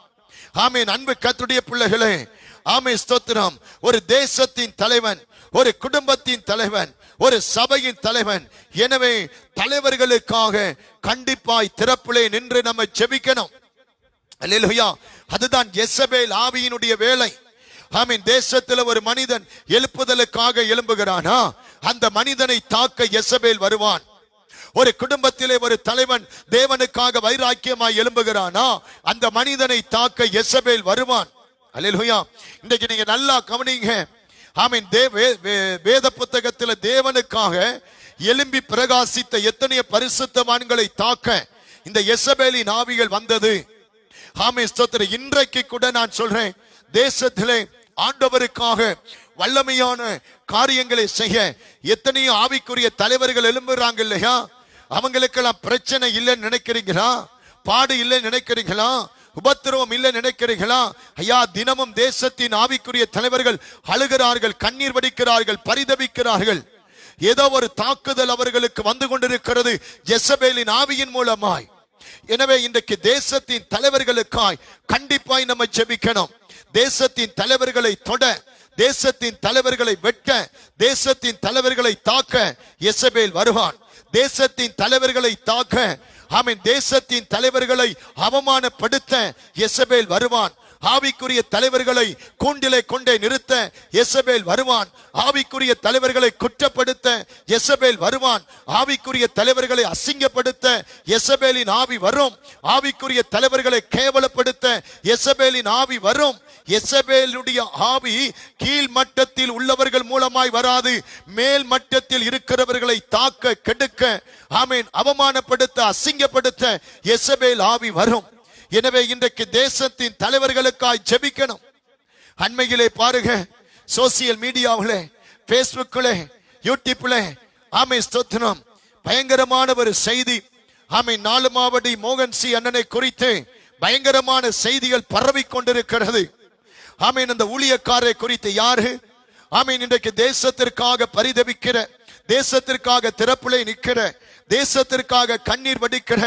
A: ஆமே அன்பு கர்த்தருடைய பிள்ளைகளே, ஆமே ஸ்தோத்திரம், ஒரு தேசத்தின் தலைவன், ஒரு குடும்பத்தின் தலைவன், ஒரு சபையின் தலைவன். எனவே தலைவர்களுக்காக கண்டிப்பாய் திறப்பிலே நின்று நம்ம ஜெபிக்கணும். அல்லேலூயா. அதுதான் யெசபேல் ஆவியினுடைய வேலை. ஆமீன். தேசத்தில் ஒரு மனிதன் எழுப்புதலுக்காக எழும்புகிறானா, அந்த மனிதனை தாக்க யெசபேல் வருவான். ஒரு குடும்பத்திலே ஒரு தலைவன் தேவனுக்காக வைராக்கியமாய் எழும்புகிறானா, அந்த மனிதனை தாக்க யெசபேல் வருவான். அல்லேலூயா. இன்னைக்கு நீங்க நல்லா கவனிங்க. ஆமீன். வேத புத்தகத்தில் தேவனுக்காக எழும்பி பிரகாசித்த எத்தனைய பரிசுத்தவான்களை தாக்க இந்த யெசபேலின் ஆவிகள் வந்தது. ஆமீன் ஸ்தோத்திரம். இன்றைக்கு கூட நான் சொல்றேன், தேசத்திலே ஆண்டவருக்காக வல்லமையான காரியங்களை செய்ய எத்தனையோ ஆவிக்குரிய தலைவர்கள் எழும்புறாங்க இல்லையா? அவங்களுக்கெல்லாம் பிரச்சனை இல்லைன்னு நினைக்கிறீங்களா? பாடு இல்லைன்னு நினைக்கிறீங்களா? உபத்திரவம் இல்லை நினைக்கிறீங்களா? ஐயா, தினமும் தேசத்தின் ஆவிக்குரிய தலைவர்கள் அழுகிறார்கள், கண்ணீர் வடிக்கிறார்கள், பரிதபிக்கிறார்கள். ஏதோ ஒரு தாக்குதல் அவர்களுக்கு வந்து கொண்டிருக்கிறது யெசபேலின் ஆவியின் மூலமாய். எனவே இன்றைக்கு தேசத்தின் தலைவர்களுக்காய் கண்டிப்பாய் நம்ம ஜெபிக்கணும். தேசத்தின் தலைவர்களை தொட, தேசத்தின் தலைவர்களை வெட்ட, தேசத்தின் தலைவர்களை தாக்க யெசபேல் வருவான். தேசத்தின் தலைவர்களை தாக்க, ஆமென், தேசத்தின் தலைவர்களை அவமானப்படுத்த யெசபேல் வருவான். ஆவிக்குரிய தலைவர்களை கூண்டிலே கொண்டே நிறுத்த யெசபேல் வருவான். ஆவிக்குரிய தலைவர்களை குற்றப்படுத்த யெசபேல் வருவான். ஆவிக்குரிய தலைவர்களை அசிங்கப்படுத்த யெசபேலின் ஆவி வரும். ஆவிக்குரிய தலைவர்களை கேவலப்படுத்த யெசபேலின் ஆவி வரும். யெசபேலுடைய ஆவி கீழ் மட்டத்தில் உள்ளவர்கள் மூலமாய் வராது, மேல் மட்டத்தில் இருக்கிறவர்களை தாக்க, கெடுக்க, ஆமென், அவமானப்படுத்த, அசிங்கப்படுத்த யெசபேல் ஆவி வரும். எனவே இன்றைக்கு தேசத்தின் தலைவர்களுக்காய் ஜெபிக்கணும். அண்மையிலே பாருங்க, சோசியல் மீடியாவிலே, பேஸ்புக்கிலே, யூடியூப்லே, ஆமே ஸ்தோத்திரம், பயங்கரமான ஒரு செய்தி. ஆமே, நாலுமாவடி மோகன் சி அண்ணனை குறித்து பயங்கரமான செய்திகள் பரவி கொண்டிருக்கிறது. ஆமீன். அந்த ஊழியக்காரரை குறித்து யாரு? ஆமீன். இன்றைக்கு தேசத்திற்காக பரிதபிக்கிற, தேசத்திற்காக திறப்பிலே நிற்கிற, தேசத்திற்காக கண்ணீர் வடிக்கிற,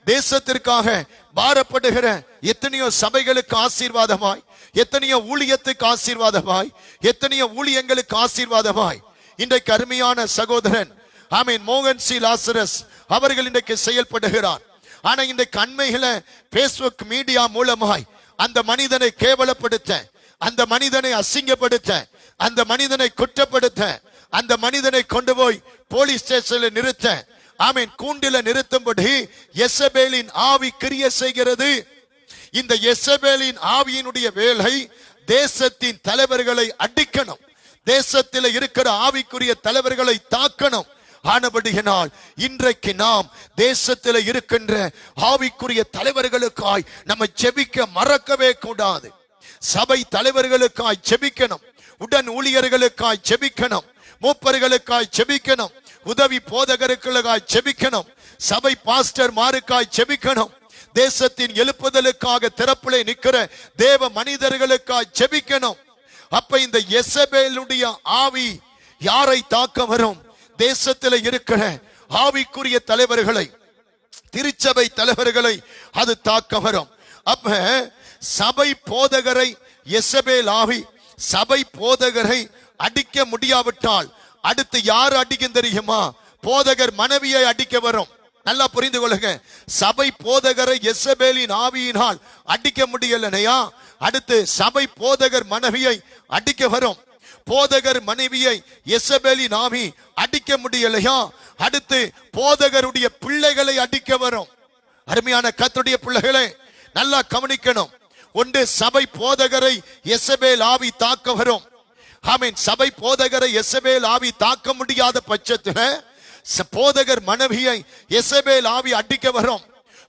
A: தேசத்திற்காக பாரப்படுகிற எத்தனையோ சபைகளுக்கு ஆசீர்வாதமாய், எத்தனையோ ஊழியத்துக்கு ஆசீர்வாதமாய், எத்தனையோ ஊழியங்களுக்கு ஆசீர்வாதமாய் இன்றைக்கு அருமையான சகோதரன், ஆமீன், மோகன் சி லாசரஸ் அவர்கள் இன்றைக்கு செயல்படுகிறார். ஆனா இன்றைக்கு அண்மையில பேஸ்புக் மீடியா மூலமாய் அந்த மனிதனை கேவலப்படுத்த, அந்த மனிதனை அசிங்கப்படுத்த, அந்த மனிதனை குற்றப்படுத்த, அந்த மனிதனை கொண்டு போய் போலீஸ் ஸ்டேஷன்ல நிறுத்த, ஆமீன், கூண்டில நிறுத்தும்படி யெசபேலின் ஆவி கிரியை செய்கிறது. இந்த யெசபேலின் ஆவியினுடைய வேலை தேசத்தின் தலைவர்களை அடிக்கணும், தேசத்தில் இருக்கிற ஆவிக்குரிய தலைவர்களை தாக்கணும். ஆனபடியினால் இன்றைக்கு நாம் தேசத்தில் இருக்கின்ற ஆவிக்குரிய தலைவர்களுக்காய் நம்ம ஜெபிக்க மறக்கவே கூடாது. சபை தலைவர்களுக்காய் ஜெபிக்கணும், உடன் ஊழியர்களுக்காய் ஜெபிக்கணும், மூப்பர்களுக்காய் ஜெபிக்கணும், உதவி போதகர்களுக்காய் ஜெபிக்கணும், சபை பாஸ்டர் மாருக்காய் ஜெபிக்கணும், தேசத்தின் எழுப்புதலுக்காக திறப்பிலே நிற்கிற தேவ மனிதர்களுக்காய் ஜெபிக்கணும். அப்ப இந்த யெசபேலுடைய ஆவி யாரை தாக்க வரும்? தேசத்தில் இருக்கிற ஆவிக்குரிய தலைவர்களை, திருச்சபை தலைவர்களை அது தாக்க வரும். அப்ப சபை போதகரை யெசபேல் ஆவி சபை போதகரை அடிக்க முடியாவிட்டால் அடுத்து யார் அடிக்கும் தெரியுமா? போதகர் மனைவியை அடிக்க வரும். நல்லா புரிந்து கொள்ளுங்க. சபை போதகரை யெசபேலின் ஆவியினால் அடிக்க முடியலையா, அடுத்து சபை போதகர் மனைவியை அடிக்க வரும். போதகர் மனைவியை யெசபேலின் ஆவி அடிக்க முடியலையா, அடுத்து போதகருடைய பிள்ளைகளை அடிக்க வரும். அருமையான கர்த்தருடைய பிள்ளைகளே, நல்லா கவனிக்கணும். ஒன்று, சபை போதகரை யெசபேல் ஆவி தாக்க வரும். ஆமென். சபை போதகரை யெசபேல் ஆவி தாக்க முடியாத பட்சத்துல போதகர் மனைவியை யெசபேல் ஆவி அடிக்க வரும்.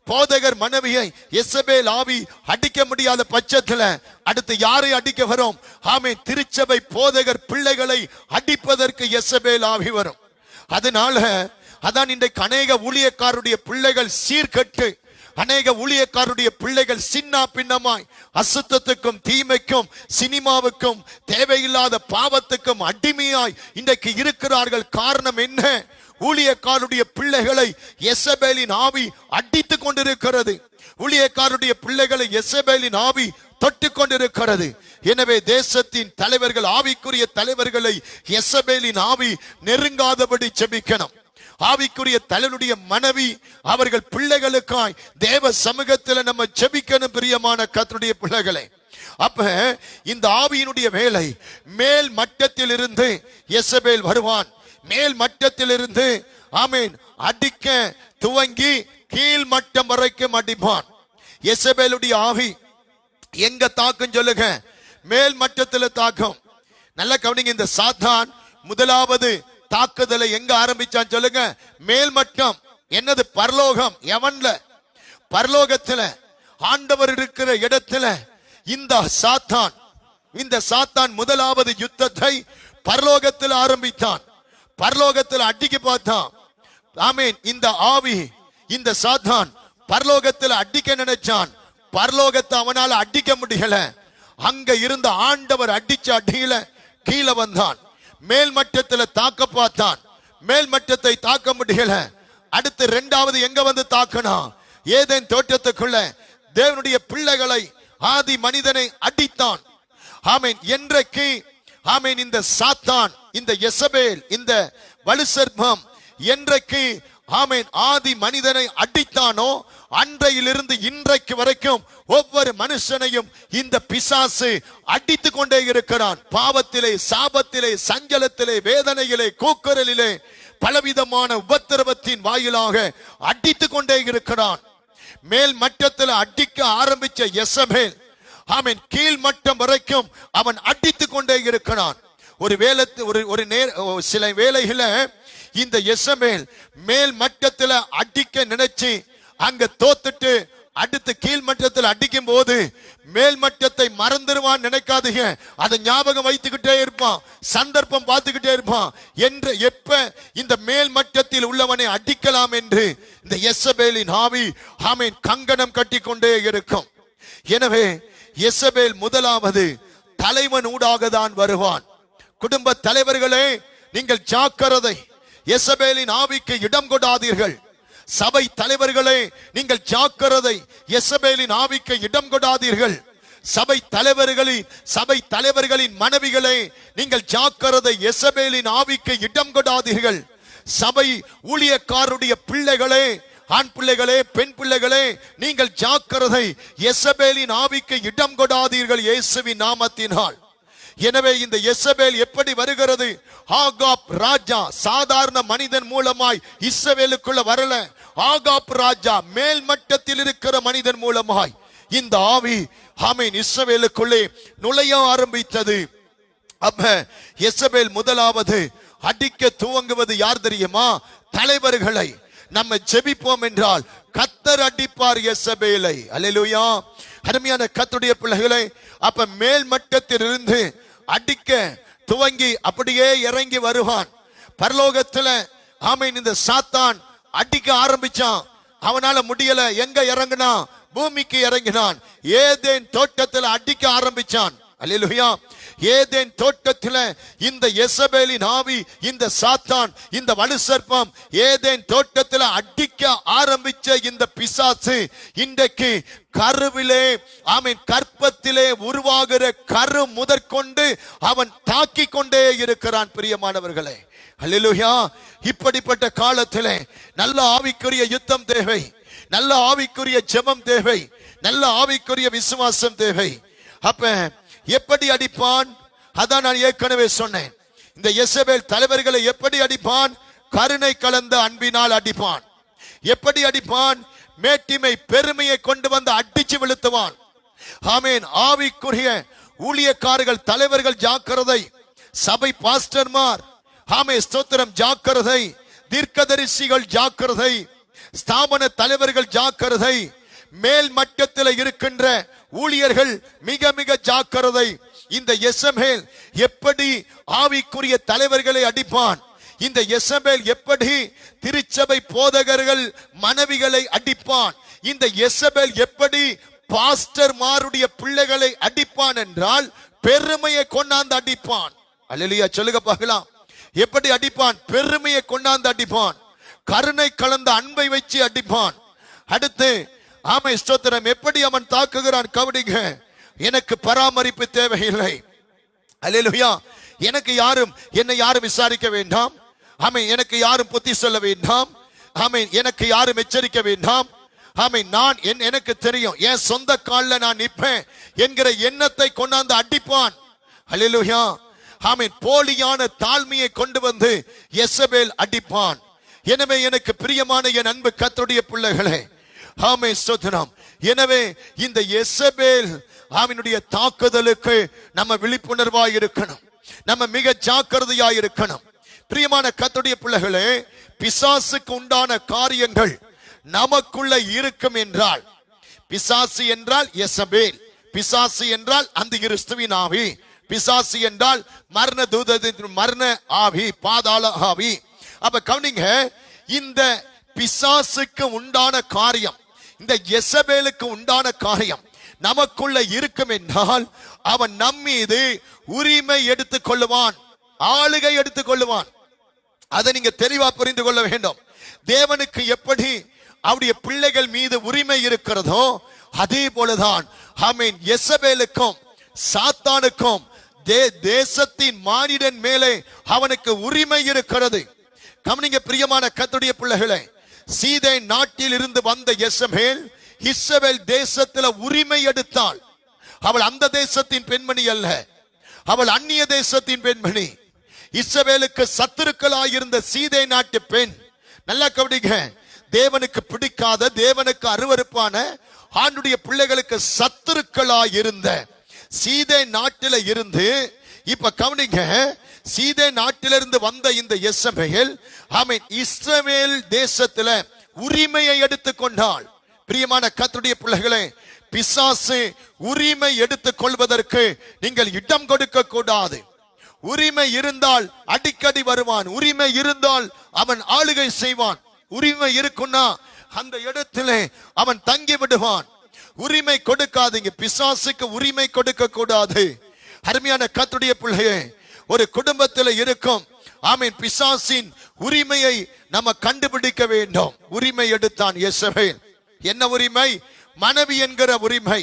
A: போதகர் மனைவியை யெசபேல் ஆவி அடிக்க முடியாத பட்சத்துல அடுத்து யாரை அடிக்க வரும்? ஆமென். திருச்சபை போதகர் பிள்ளைகளை அடிப்பதற்கு யெசபேல் ஆவி வரும். அதனால அதான் இன்றைக்கு அநேக ஊழியக்காரருடைய பிள்ளைகள் சீர்கட்டு, அநேக ஊழியக்காரருடைய பிள்ளைகள் சின்ன பின்னமாய் அசுத்தத்துக்கும் தீமைக்கும் சினிமாவுக்கும் தேவையில்லாத பாவத்துக்கும் அடிமையாய் இன்றைக்கு இருக்கிறார்கள். காரணம் என்ன? ஊழியக்காரருடைய பிள்ளைகளை யெசபேலின் ஆவி அடித்துக் கொண்டிருக்கிறது. ஊழியக்காரருடைய பிள்ளைகளை யெசபேலின் ஆவி தொட்டுக் கொண்டிருக்கிறது. எனவே தேசத்தின் தலைவர்கள், ஆவிக்குரிய தலைவர்களை யெசபேலின் ஆவி நெருங்காதபடி ஜெபிக்கணும். ஆவிக்குரிய தலைவருடைய மனைவி அவர்கள் பிள்ளைகளுக்காய் தேவ சமூகத்தில் நம்ம ஜெபிக்கணும். பிரியமான கர்த்தருடைய பிள்ளைகளே, அப்ப இந்த ஆவியினுடைய வேலை மேல் மட்டத்தில் இருந்து யெசபேல் வருவான். மேல் மட்டத்தில் இருந்து ஆமென் அடிக்க துவங்கி கீழ் மட்டம் வரைக்கும் அடிப்பான். யெசபேலுடைய ஆவி எங்க தாக்கும் சொல்லுங்க? மேல் மட்டத்தில் தாக்கும். நல்ல கவனிங்க. இந்த சாத்தான் முதலாவது தாக்குதலை எங்க ஆரம்பிச்சான் சொல்லுங்க? மேல் மட்டம். என்னது? பரலோகம். எவன்ல? பரலோகத்துல ஆண்டவர் இருக்கிற இடத்துல இந்த சாத்தான் முதலாவது யுத்தத்தை பரலோகத்தில் ஆரம்பித்தான். பரலோகத்தில் அடிக்க பார்த்தான். ஆமென். இந்த ஆவி, இந்த சாத்தான் பரலோகத்தில் அடிக்க நினைச்சான். பரலோகத்தை அவனால அடிக்க முடியல. அங்க இருந்த ஆண்டவர் அடிச்ச அடியில கீழே வந்தான். மேல் மட்டத்தில் தாக்க பார்த்தான். மேல் மட்டத்தை தாக்க முடியல. அடுத்து இரண்டாவது எங்க வந்து தாக்கனா? ஏதேன் தோட்டத்துக்குள்ள தேவனுடைய பிள்ளைகளை, ஆதி மனிதனை அடித்தான். ஆமென். என்றைக்கு ஆமென் இந்த சாத்தான், இந்த யெசபேல், இந்த வலுசர்ப்பம் என்றைக்கு ஆமென் ஆதி மனிதனை அடித்தானோ அன்றையிலிருந்து இன்றைக்கு வரைக்கும் ஒவ்வொரு மனுஷனையும் இந்த பிசாசு அடித்துக் கொண்டே இருக்கிறான். பாவத்திலே, சாபத்திலே, சஞ்சலத்திலே, வேதனையிலே, கூக்குரலிலே, பலவிதமான உபத்திரவத்தின் வாயிலாக அடித்துக் கொண்டே இருக்கிறான். மேல் மட்டத்தில் அடிக்க ஆரம்பிச்ச யெசபேல் ஆமென் கீழ் மட்டம் வரைக்கும் அவன் அடித்துக் கொண்டே இருக்கிறான். சில வேளையில இந்த யெசபேல் மேல் மட்டத்தில் அடிக்க நினைச்சு அங்க தோத்துட்டு அடுத்து கீழ் மட்டத்தில் அடிக்கும் போது மேல் மட்டத்தை மறந்துடுவான் நினைக்காதீங்க. அதை ஞாபகம் வைத்துக்கிட்டே இருப்பான், சந்தர்ப்பம் பார்த்துக்கிட்டே இருப்பான். என்று எப்ப இந்த மேல் மட்டத்தில் உள்ளவனை அடிக்கலாம் என்று இந்த யெசபேலின் ஆவி ஆமென் கங்கணம் கட்டி கொண்டே இருக்கும். எனவே யெசபேல் முதலாவது தலைவன் ஊடாக தான் வருவான். குடும்ப தலைவர்களே, நீங்கள் ஜாக்கிரதை. யெசபேலின் ஆவிக்கு இடம் கொடாதீர்கள். சபை தலைவர்களே, நீங்கள் ஜாக்கிரதை. யெசபேலின் ஆவிக்கு இடம் கொடாதீர்கள். சபை தலைவர்களின் மனைவிகளே, நீங்கள் ஜாக்கிரதை. யெசபேலின் ஆவிக்கு இடம் கொடாதீர்கள். சபை ஊழியக்காரருடைய பிள்ளைகளே, ஆண் பிள்ளைகளே, பெண் பிள்ளைகளே, நீங்கள் ஜாக்கிரதை. யெசபேலின் ஆவிக்கு இடம் கொடாதீர்கள் இயேசுவின் நாமத்தினால். எனவே இந்த யெசபேல் எப்படி வருகிறது? ஆகாப் ராஜா சாதாரண மனிதன் மூலமாய் இஸ்ரவேலுக்குள்ள வரல. ஆகாப் ராஜா மேல் மட்டத்தில் இருக்கிற மனிதன் மூலமாய் இந்த ஆவி ஆமென் இஸ்ரவேலுக்குள்ளே நுழைய ஆரம்பித்தது. அப்ப யெசபேல் முதலாவது அடிக்க துவங்குவது யார் தெரியுமா? தலைவர்களை. நம்ம ஜெபிப்போம் என்றால் கர்த்தர் அடிப்பார் யெசபேலை. அல்லேலூயா. அருமையான கர்த்தருடைய பிள்ளைகளே, அப்ப மேல் மட்டத்தில் இருந்து அடிக்க துவங்கி அப்படியே இறங்கி வருவான். பரலோகத்துல ஆமென் இந்த சாத்தான் அடிக்க ஆரம்பிச்சான். அவனால முடியல. எங்க இறங்கினான்? பூமிக்கு இறங்கினான். ஏதேன் தோட்டத்தில் அடிக்க ஆரம்பிச்சான். அல்லேலூயா. ஏதேன் தோட்டத்தில் இந்த யெசபேலின் ஆவி, இந்த சாத்தான், இந்த வலுசர்ப்பம் ஏதேன் தோட்டத்தில் அடிக்க ஆரம்பிச்ச இந்த பிசாசு இன்றைக்கு கருவிலே ஆமென் கற்பத்திலே உருவாகிற கரு முதற்கொண்டு அவன் தாக்கி கொண்டே இருக்கிறான். பிரியமானவர்களே, அல்லேலூயா. இப்படிப்பட்ட காலத்திலே நல்ல ஆவிக்குரிய யுத்தம் தேவை, நல்ல ஆவிக்குரிய ஜெபம் தேவை, நல்ல ஆவிக்குரிய விசுவாசம் தேவை. அப்ப எப்படி அடிப்பான்? அதான் நான் ஏற்கனவே சொன்னேன். இந்த யெசபேல் தலைவர்களை எப்படி அடிப்பான்? கருணை கலந்த அன்பினால் அடிப்பான். எப்படி அடிப்பான்? மேட்டிமை பெருமையை கொண்டு வந்து அடிச்சு விழுத்துவான். ஆமென். ஆவிக்குரிய ஊழியக்காரர்கள் தலைவர்கள் ஜாக்கிரதை, சபை பாஸ்டர்மார் ஆமென் ஸ்தோத்திரம் ஜாக்கிரதை, தீர்க்கதரிசிகள் ஜாக்கிரதை, ஸ்தாபன தலைவர்கள் ஜாக்கிரதை, மேல் மட்டத்தில் இருக்கின்ற ஊழியர்கள் மிக மிக ஜாக்கிரதை. இந்த யெசபேல் எப்படி ஆவிக்குரிய தலைவர்களை அடிப்பான்? இந்த யெசபேல் எப்படி திருச்சபை போதகர்கள் மனைவிகளை அடிப்பான்? இந்த யெசபேல் எப்படி பாஸ்டர்மாருடைய பிள்ளைகளை அடிப்பான் என்றால் பெருமையை கொண்டாந்து அடிப்பான். அல்லேலூயா சொல்லுங்க பார்க்கலாம். எப்படி அடிப்பான்? பெருமையை கொண்டாந்து அடிப்பான். கருணை கலந்த அன்பை வச்சு அடிப்பான். அடுத்து ஆமை ஸ்தோத்திரம் எப்படி அவன் தாக்குகிறான் கவனிங்க. எனக்கு பராமரிப்பு தேவையில்லை. அல்லேலூயா. எனக்கு யாரும் என்னை யாரும் விசாரிக்க வேண்டாம். ஆமென். எனக்கு யாரும் புத்தி சொல்ல வேண்டாம். ஆமென். எனக்கு யாரும் எச்சரிக்க வேண்டாம். ஆமென். நான் எனக்கு தெரியும், என் சொந்த காலில் நான் நிற்பேன் என்கிற எண்ணத்தை கொண்டாந்து அடிப்பான். அல்லேலூயா. ஆமென். போலியான தாழ்மையை கொண்டு வந்து யெசபேல் அடிப்பான். எனவே எனக்கு பிரியமான என் அன்பு கர்த்தருடைய பிள்ளைகளே, ஆமென் ஸ்தோத்திரம். எனவே இந்த யெசபேல் அவனுடைய தாக்குதலுக்கு நம்ம விழிப்புணர்வாய் இருக்கணும். நம்ம மிக ஜாக்கிரதையாய் இருக்கணும். பிரியமான கர்த்தருடைய பிள்ளைகளே, பிசாசுக்கு உண்டான காரியங்கள் நமக்குள்ள இருக்கும் என்றால், பிசாசு என்றால் யெசபேல், பிசாசு என்றால் அந்த கிறிஸ்துவின் ஆவி, பிசாசு என்றால் மரண தூதத்தின் மரண ஆவி, பாதாள ஆவி. அப்ப கவனிங்க, இந்த பிசாசுக்கு உண்டான காரியம், இந்த யெசபேலுக்கு உண்டான காரியம் நமக்குள்ள இருக்கும் என்றால் அவன் நம்மீது உரிமை எடுத்துக் கொள்ளுவான், ஆளுகை எடுத்துக் கொள்ளுவான். அதை நீங்க தெளிவா புரிந்து கொள்ள வேண்டும். தேவனுக்கு எப்படி அவருடைய பிள்ளைகள் மீது உரிமை இருக்கிறதோ அதே போலதான் ஆமென் யெசபேலுக்கும் சாத்தானுக்கும் தேசத்தின் மானிடன் மேலே அவனுக்கு உரிமை இருக்கிறது. கவனிங்க பிரியமான கர்த்தருடைய பிள்ளைகளே, சீதை நாட்டில் இருந்து வந்த யெசபேல் இஸ்ரவேல் தேசத்துல உரிமை எடுத்தாள். அவள் அந்த தேசத்தின் பெண்மணி அல்ல, அவள் அந்நிய தேசத்தின் பெண்மணி. இஸ்ரவேலுக்கு சத்துருக்களாயிருந்த சீதை நாட்டு பெண். நல்லா கவனிங்க, தேவனுக்கு பிடிக்காத, தேவனுக்கு அருவருப்பான ஆண்டுடைய பிள்ளைகளுக்கு சத்துருக்களாயிருந்த சீதை நாட்டில இருந்து, இப்ப கவனிங்க, சீதை நாட்டிலிருந்து வந்த இந்த யெசபேல் ஆமென் இஸ்ரவேல் தேசத்துல உரிமையை எடுத்துக்கொண்டாள். பிரியமான கர்த்தருடைய பிள்ளைகளே, பிசாசு உரிமை எடுத்துக் கொள்வதற்கு நீங்கள் இடம் கொடுக்க கூடாது. உரிமை இருந்தால் அடிக்கடி வருவான், உரிமை இருந்தால் அவன் ஆளுகை செய்வான். உரிமை இருக்குன்னா அந்த இடத்திலே அவன் தங்கி விடுவான். உரிமை கொடுக்காதீங்க, பிசாசுக்கு உரிமை கொடுக்க கூடாது. அருமையான கர்த்தருடைய பிள்ளையே, ஒரு குடும்பத்தில் இருக்கும் ஆமென் பிசாசின் உரிமையை நம்ம கண்டுபிடிக்க வேண்டும். உரிமை எடுத்தான் யெசபேல். என்ன உரிமை? மனைவி என்கிற உரிமை.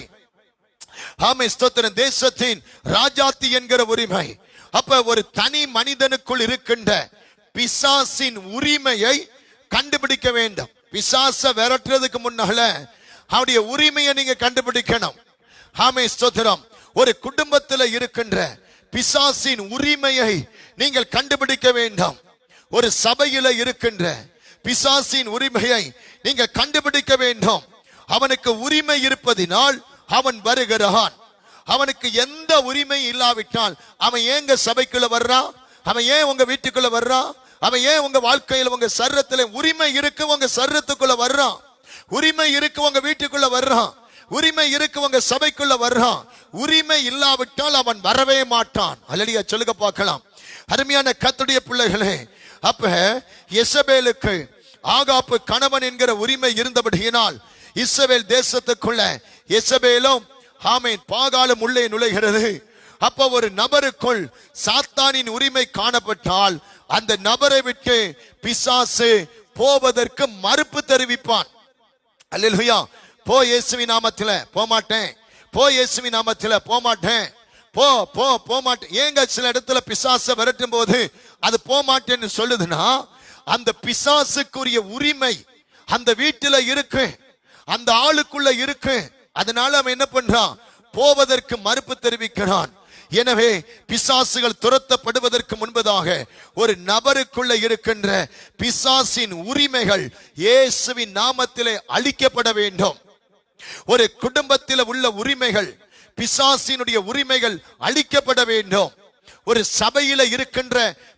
A: ஆமென் ஸ்தோத்திரம். தேசத்தின் ராஜாத்தி என்கிற உரிமை. அப்ப ஒரு தனி மனிதனுக்குள் இருக்கின்ற பிசாசின் உரிமையை கண்டுபிடிக்க வேண்டும். பிசாச விரட்டுறதுக்கு முன்னால அவருடைய உரிமையை நீங்க கண்டுபிடிக்கணும். ஆமென் ஸ்தோத்திரம். ஒரு குடும்பத்தில் இருக்கின்ற பிசாசின் உரிமையை நீங்கள் கண்டுபிடிக்க வேண்டும். ஒரு சபையில இருக்கின்ற பிசாசின் உரிமையை நீங்க கண்டுபிடிக்க வேண்டும். அவனுக்கு உரிமை இருப்பதினால் அவன் வருகிறான். அவனுக்கு எந்த உரிமை இல்லாவிட்டால் அவன் ஏங்க சபைக்குள்ள வர்றான்? அவன் ஏன் உங்க வீட்டுக்குள்ள வர்றான்? அவன் ஏன் உங்க வாழ்க்கையில் உங்க சர்ரத்துல உரிமை இருக்கு உங்க சர்ரத்துக்குள்ள வர்றான்? உரிமை இருக்கு உங்க வீட்டுக்குள்ள வர்றான், உரிமை இருக்கு உங்க சபைக்குள்ள வர்றான். உரிமை இல்லாவிட்டால் அவன் வரவே மாட்டான். அல்லேலூயா சொல்லுங்க பார்க்கலாம். அருமையான கர்த்தருடைய பிள்ளைகளே, அப்ப யெசபேலுக்கு ஆகாப்பு கணவன் என்கிற உரிமை இருந்தபடியினால் இஸ்ரவேல் தேசத்துக்குள்ள யெசபேலும் ஆமென் பாகாலும் உள்ளே நுழைகிறது. அப்ப ஒரு நபருக்குள் சாத்தானின் உரிமை காணப்பட்டால் அந்த நபரை விட்டு பிசாசு போவதற்கு மறுப்பு தெரிவிப்பான். அல்லேலூயா. போ இயேசுவின் நாமத்தில போக மாட்டேன், போ இயேசுவின் நாமத்தில போக மாட்டேன், போ போ போக மாட்டேன். ஏங்க சில இடத்துல பிசாச விரட்டும் போது அது போக மாட்டேன்னு சொல்லுதுன்னா அந்த பிசாசுக்குரிய உரிமை அந்த வீட்டுல இருக்கு, அந்த ஆளுக்குள்ள இருக்கு. அதனால அவன் என்ன பண்றான்? போவதற்கு மறுப்பு தெரிவிக்கிறான். எனவே பிசாசுகள் துரத்தப்படுவதற்கு முன்பதாக ஒரு நபருக்குள்ள இருக்கின்ற பிசாசின் உரிமைகள் இயேசுவின் நாமத்திலே அழிக்கப்பட வேண்டும். ஒரு குடும்பத்தில் உள்ள உரிமைகள், பிசாசினுடைய உரிமைகள் அழிக்கப்பட வேண்டும். ஒரு சபையில இருக்கின்ற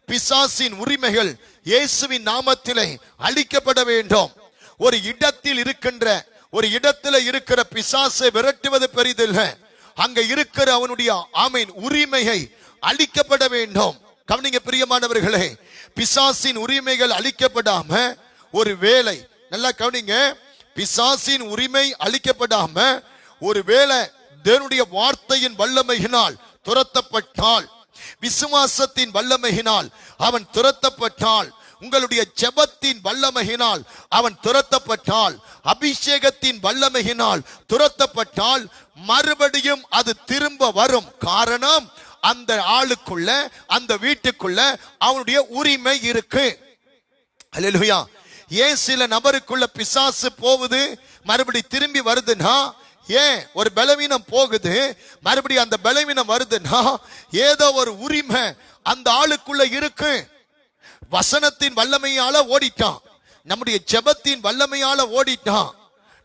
A: பிசாசின் உரிமைகள் இயேசுவின் நாமத்திலே அழிக்கப்பட வேண்டும். ஒரு இடத்துல இருக்கிற பிசாசை விரட்டுவது பெரிதில்லை, அங்க இருக்கிற அவனுடைய உரிமையை அழிக்கப்பட வேண்டும். கவனிங்க பிரியமானவர்களே, பிசாசின் உரிமைகள் அழிக்கப்படாம ஒரு வேளை, நல்லா கவனிங்க, பிசாசின் உரிமை அழிக்கப்படாம ஒரு வேளை தேவனுடைய வார்த்தையின் வல்லமையினால் துரத்தப்பட்டால், விசுவாசத்தின் வல்லமையினால் அவன் துரத்தப்பட்டால், உங்களுடைய ஜெபத்தின் வல்லமையினால் அவன் துரத்தப்பட்டால், அபிஷேகத்தின் வல்லமையினால் துரத்தப்பட்டால், மறுபடியும் அது திரும்ப வரும். காரணம், அந்த ஆளுக்குள்ள, அந்த வீட்டுக்குள்ள அவனுடைய உரிமை இருக்கு. அல்லேலூயா. ஏன் சில நபருக்குள்ள பிசாசு போகுது மறுபடி திரும்பி வருதுன்னா, ஏன் ஒரு பலவீனம் போகுது மறுபடியும் அந்த பலவீனம் வருதுன்னா, ஏதோ ஒரு உரிமை அந்த ஆளுக்குள்ள இருக்கு. வசனத்தின் வல்லமையால ஓடிட்டான், நம்முடைய ஜெபத்தின் வல்லமையால ஓடிட்டான்,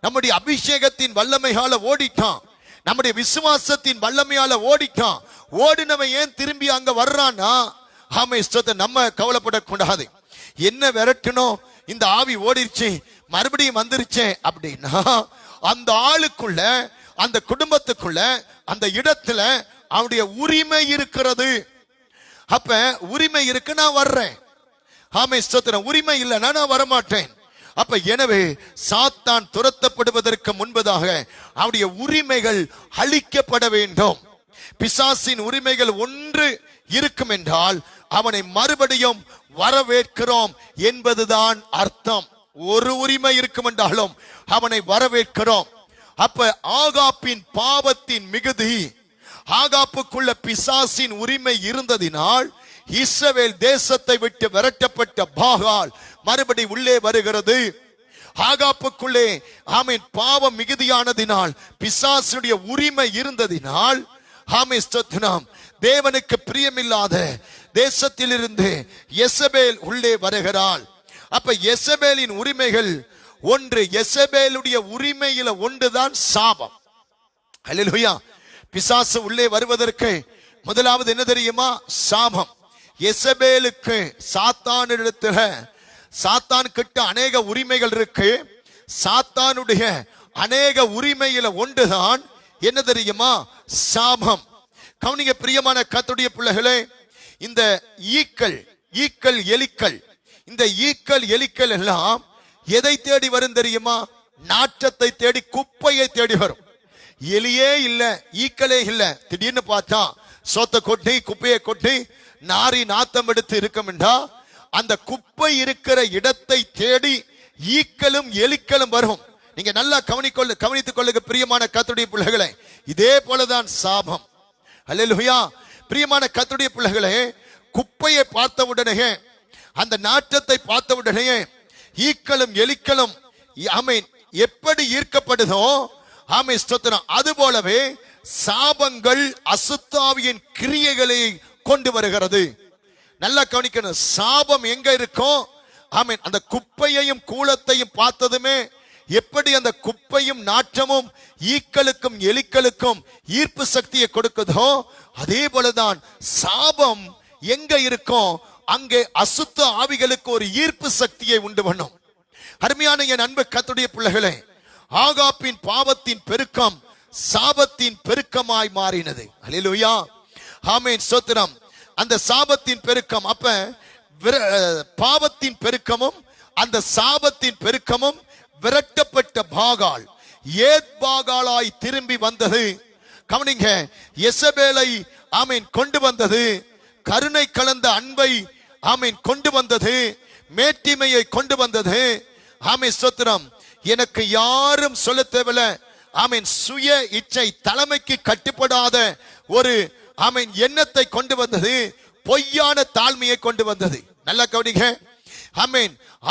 A: நம்முடைய அபிஷேகத்தின் வல்லமையால ஓடிட்டான், நம்முடைய விசுவாசத்தின் வல்லமையால ஓடிட்டான். ஓடினவன் ஏன் திரும்பி அங்க வர்றான்னா, நம்ம கவலைப்படக்கூடாது. என்ன விரட்டணும், இந்த ஆவி ஓடிருச்சு மறுபடியும் வந்துருச்சே அப்படின்னா, அந்த ஆளுக்குள்ள, அந்த குடும்பத்துக்குள்ள, அந்த இடத்துல அவனுடைய உரிமை இருக்கிறது. அப்ப உரிமை இருக்கு, நான் வர்றேன். உரிமை இல்லைன்னா நான் வரமாட்டேன். அப்ப எனவே சாத்தான் துரத்தப்படுவதற்கு முன்பதாக அவனுடைய உரிமைகள் அழிக்கப்பட வேண்டும். பிசாசின் உரிமைகள் ஒன்று இருக்கும் என்றால் அவனை மறுபடியும் வரவேற்கிறோம் என்பதுதான் அர்த்தம். ஒரு உரிமை இருக்கும் என்றாலும் அவனை வரவேற்கிறோம். அப்ப ஆகாப்பின் பாவத்தின் மிகுதி, ஆகாப்புக்குள்ள பிசாசின் உரிமை இருந்ததினால் இஸ்ரவேல் தேசத்தை விட்டு விரட்டப்பட்ட பாகால் மறுபடி உள்ளே வருகிறது. ஆகாப்புக்குள்ளே பாவம் மிகுதியானதினால், பிசாசுடைய உரிமை இருந்ததினால், தேவனுக்கு பிரியமில்லாத தேசத்திலிருந்து எசபேல் உள்ளே வருகிறாள். அப்ப எசபேலின் உரிமைகள் ஒன்று, எசபேலுடைய உரிமையில ஒன்றுதான் சாபம். அல்லேலூயா. பிசாசு உள்ளே வருவதற்கு முதலாவது என்ன தெரியுமா? சாபம். எசபேலுக்கு சாத்தானிடத்துல, சாத்தான் கிட்ட அநேக உரிமைகள் இருக்கு. சாத்தானுடைய அநேக உரிமையில ஒன்றுதான் என்ன தெரியுமா? சாபம். கவனிங்க பிரியமான கர்த்தருடைய பிள்ளைகளே, இந்த ஈக்கள், எலிக்கள், இந்த ஈக்கள் எலிக்கள் எல்லாம் எதை தேடி வரும் தெரியுமா? நாற்றத்தை தேடி, குப்பையை தேடி வரும். எலியே இல்ல, ஈக்களே இல்ல, திடீர்னு பார்த்தா சோத்தை கொட்டி, குப்பையை கொட்டி, நாரி நாத்தம் எடுத்து இருக்கும்டா, அந்த குப்பை இருக்கிற இடத்தை தேடி ஈக்களும் எலிக்களும் வரும். நீங்க நல்லா கவனித்துக் கொள்ளுங்க பிரியமான கர்த்தருடைய பிள்ளைகளே. இதே போலதான் சாபம். அல்லேலூயா. பிரியமான கர்த்தருடைய பிள்ளைகளே, குப்பையை பார்த்த உடனே, அந்த நாற்றத்தை பார்த்த உடனே ஈக்களும் எலிக்களும் எப்படி ஈர்க்கப்படுதோ, அது போலவே சாபங்கள் அசுத்தாவியின் கிரியைகளை கொண்டு வருகிறது. நல்லா கவனிக்கணும். சாபம் எங்க இருக்கும்? அந்த குப்பையையும் கூலத்தையும் பார்த்ததுமே எப்படி அந்த குப்பையும் நாற்றமும் ஈக்களுக்கும் எலிக்களுக்கும் ஈர்ப்பு சக்தியை கொடுக்குதோ, அதே போலதான் சாபம் எங்க இருக்கும், அங்கே அசுத்த ஆவிகளுக்கு ஒரு ஈர்ப்பு சக்தியை உண்டு பண்ணும். அருமையான என் அன்பு கர்த்தருடைய பிள்ளைகளே, ஆகாப்பின் பாவத்தின் பெருக்கம் சாபத்தின் பெருக்கமாய் மாறினது. அல்லேலூயா. ஆமென், ஸ்தோத்திரம். அந்த சாபத்தின் பெருக்கம், அப்ப பாவத்தின் பெருக்கமும் அந்த சாபத்தின் பெருக்கமும் விரட்டப்பட்ட பாகால் ஏத்பாகாலாய் திரும்பி வந்தது. கவனிங்க, எசபேலை கொண்டு வந்தது, கருணை கலந்த அன்பை கொண்டு வந்தது, மேட்டிமையை கொண்டு வந்தது. ஸ்தோத்திரம். எனக்கு யாரும் சொல்ல தேவையில்ல. சுய இச்சை, தலைமைக்கு கட்டுப்படாத ஒரு எண்ணத்தை கொண்டு வந்தது, பொய்யான தாழ்மையை கொண்டு வந்தது. நல்லா கவனிங்க.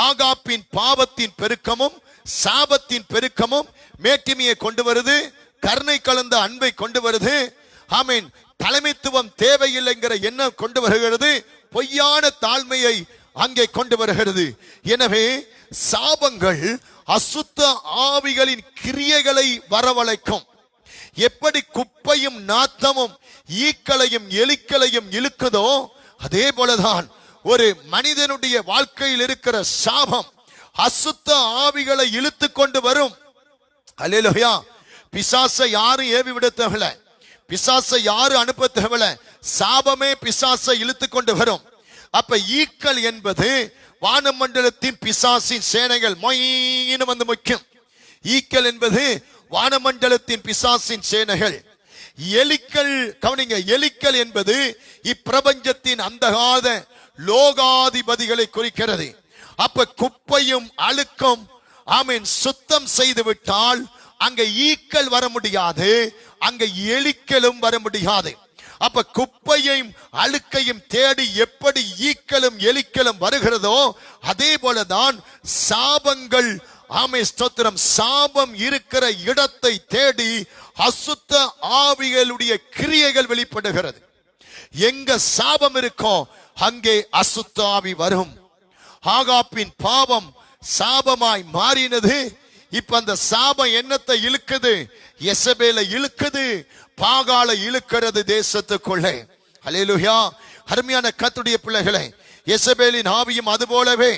A: ஆகாப்பின் பாவத்தின் பெருக்கமும் சாபத்தின் பெருக்கமும் மேட்டிமையை கொண்டு வருது, கருணை கலந்த அன்பை கொண்டு வருது. தலைமைத்துவம் தேவையில்லைங்கிற எண்ணம் கொண்டு வருகிறது. பொய்யான தாழ்மையை அங்கே கொண்டு வருகிறது. எனவே சாபங்கள் அசுத்த ஆவிகளின் கிரியைகளை வரவழைக்கும். எப்படி குப்பையும் நாத்தமும் ஈக்களையும் எலிக்களையும் இழுக்குதோ அதே போலதான் ஒரு மனிதனுடைய வாழ்க்கையில் இருக்கிற சாபம் அசுத்த ஆவிகளை இழுத்து கொண்டு வரும். அல்லேலூயா. பிசாசை யாரும் ஏவி விட தேவையில்ல, பிசாசை யாரும் அனுப்ப தேவையில்ல, சாபமே பிசாசை இழுத்து கொண்டு வரும். அப்ப ஈக்கள் என்பது வானமண்டலத்தின் பிசாசின் சேனைகள் மொயின்னு வந்து முக்கியம். ஈக்கள் என்பது வானமண்டலத்தின் பிசாசின் சேனைகள். எலிக்கள் கவனிங்க, எலிக்கள் என்பது இப்பிரபஞ்சத்தின் அந்தகாத லோகாதிபதிகளை குறிக்கிறது. அப்ப குப்பையும் அழுக்கும் ஆமீன் சுத்தம் செய்து விட்டால் அங்க ஈக்கள் வர முடியாது, அங்க எலிக்களும் வர முடியாது. அப்ப குப்பையும் அழுக்கையும் தேடி எப்படி ஈக்களும் எலிக்களும் வருகிறதோ அதே போலதான் சாபங்கள் ஆமே ஸ்தோத்திரம் சாபம் இருக்கிற இடத்தை தேடி அசுத்த ஆவிகளுடைய கிரியைகள் வெளிப்படுகிறது. எங்க சாபம் இருக்கோ அங்கே அசுத்த ஆவி வரும். ஆகாப்பின் பாவம் சாபமாய் மாறினது. இப்ப அந்த சாபம் என்னத்தை இழுக்குது? எசபேலை இழுக்குது, பாகாலை இழுக்கிறது தேசத்துக்குள்ளே. அல்லேலூயா. அருமையான கர்த்தருடைய பிள்ளைகளே, எசபேலின் ஆவியும் அது போலவே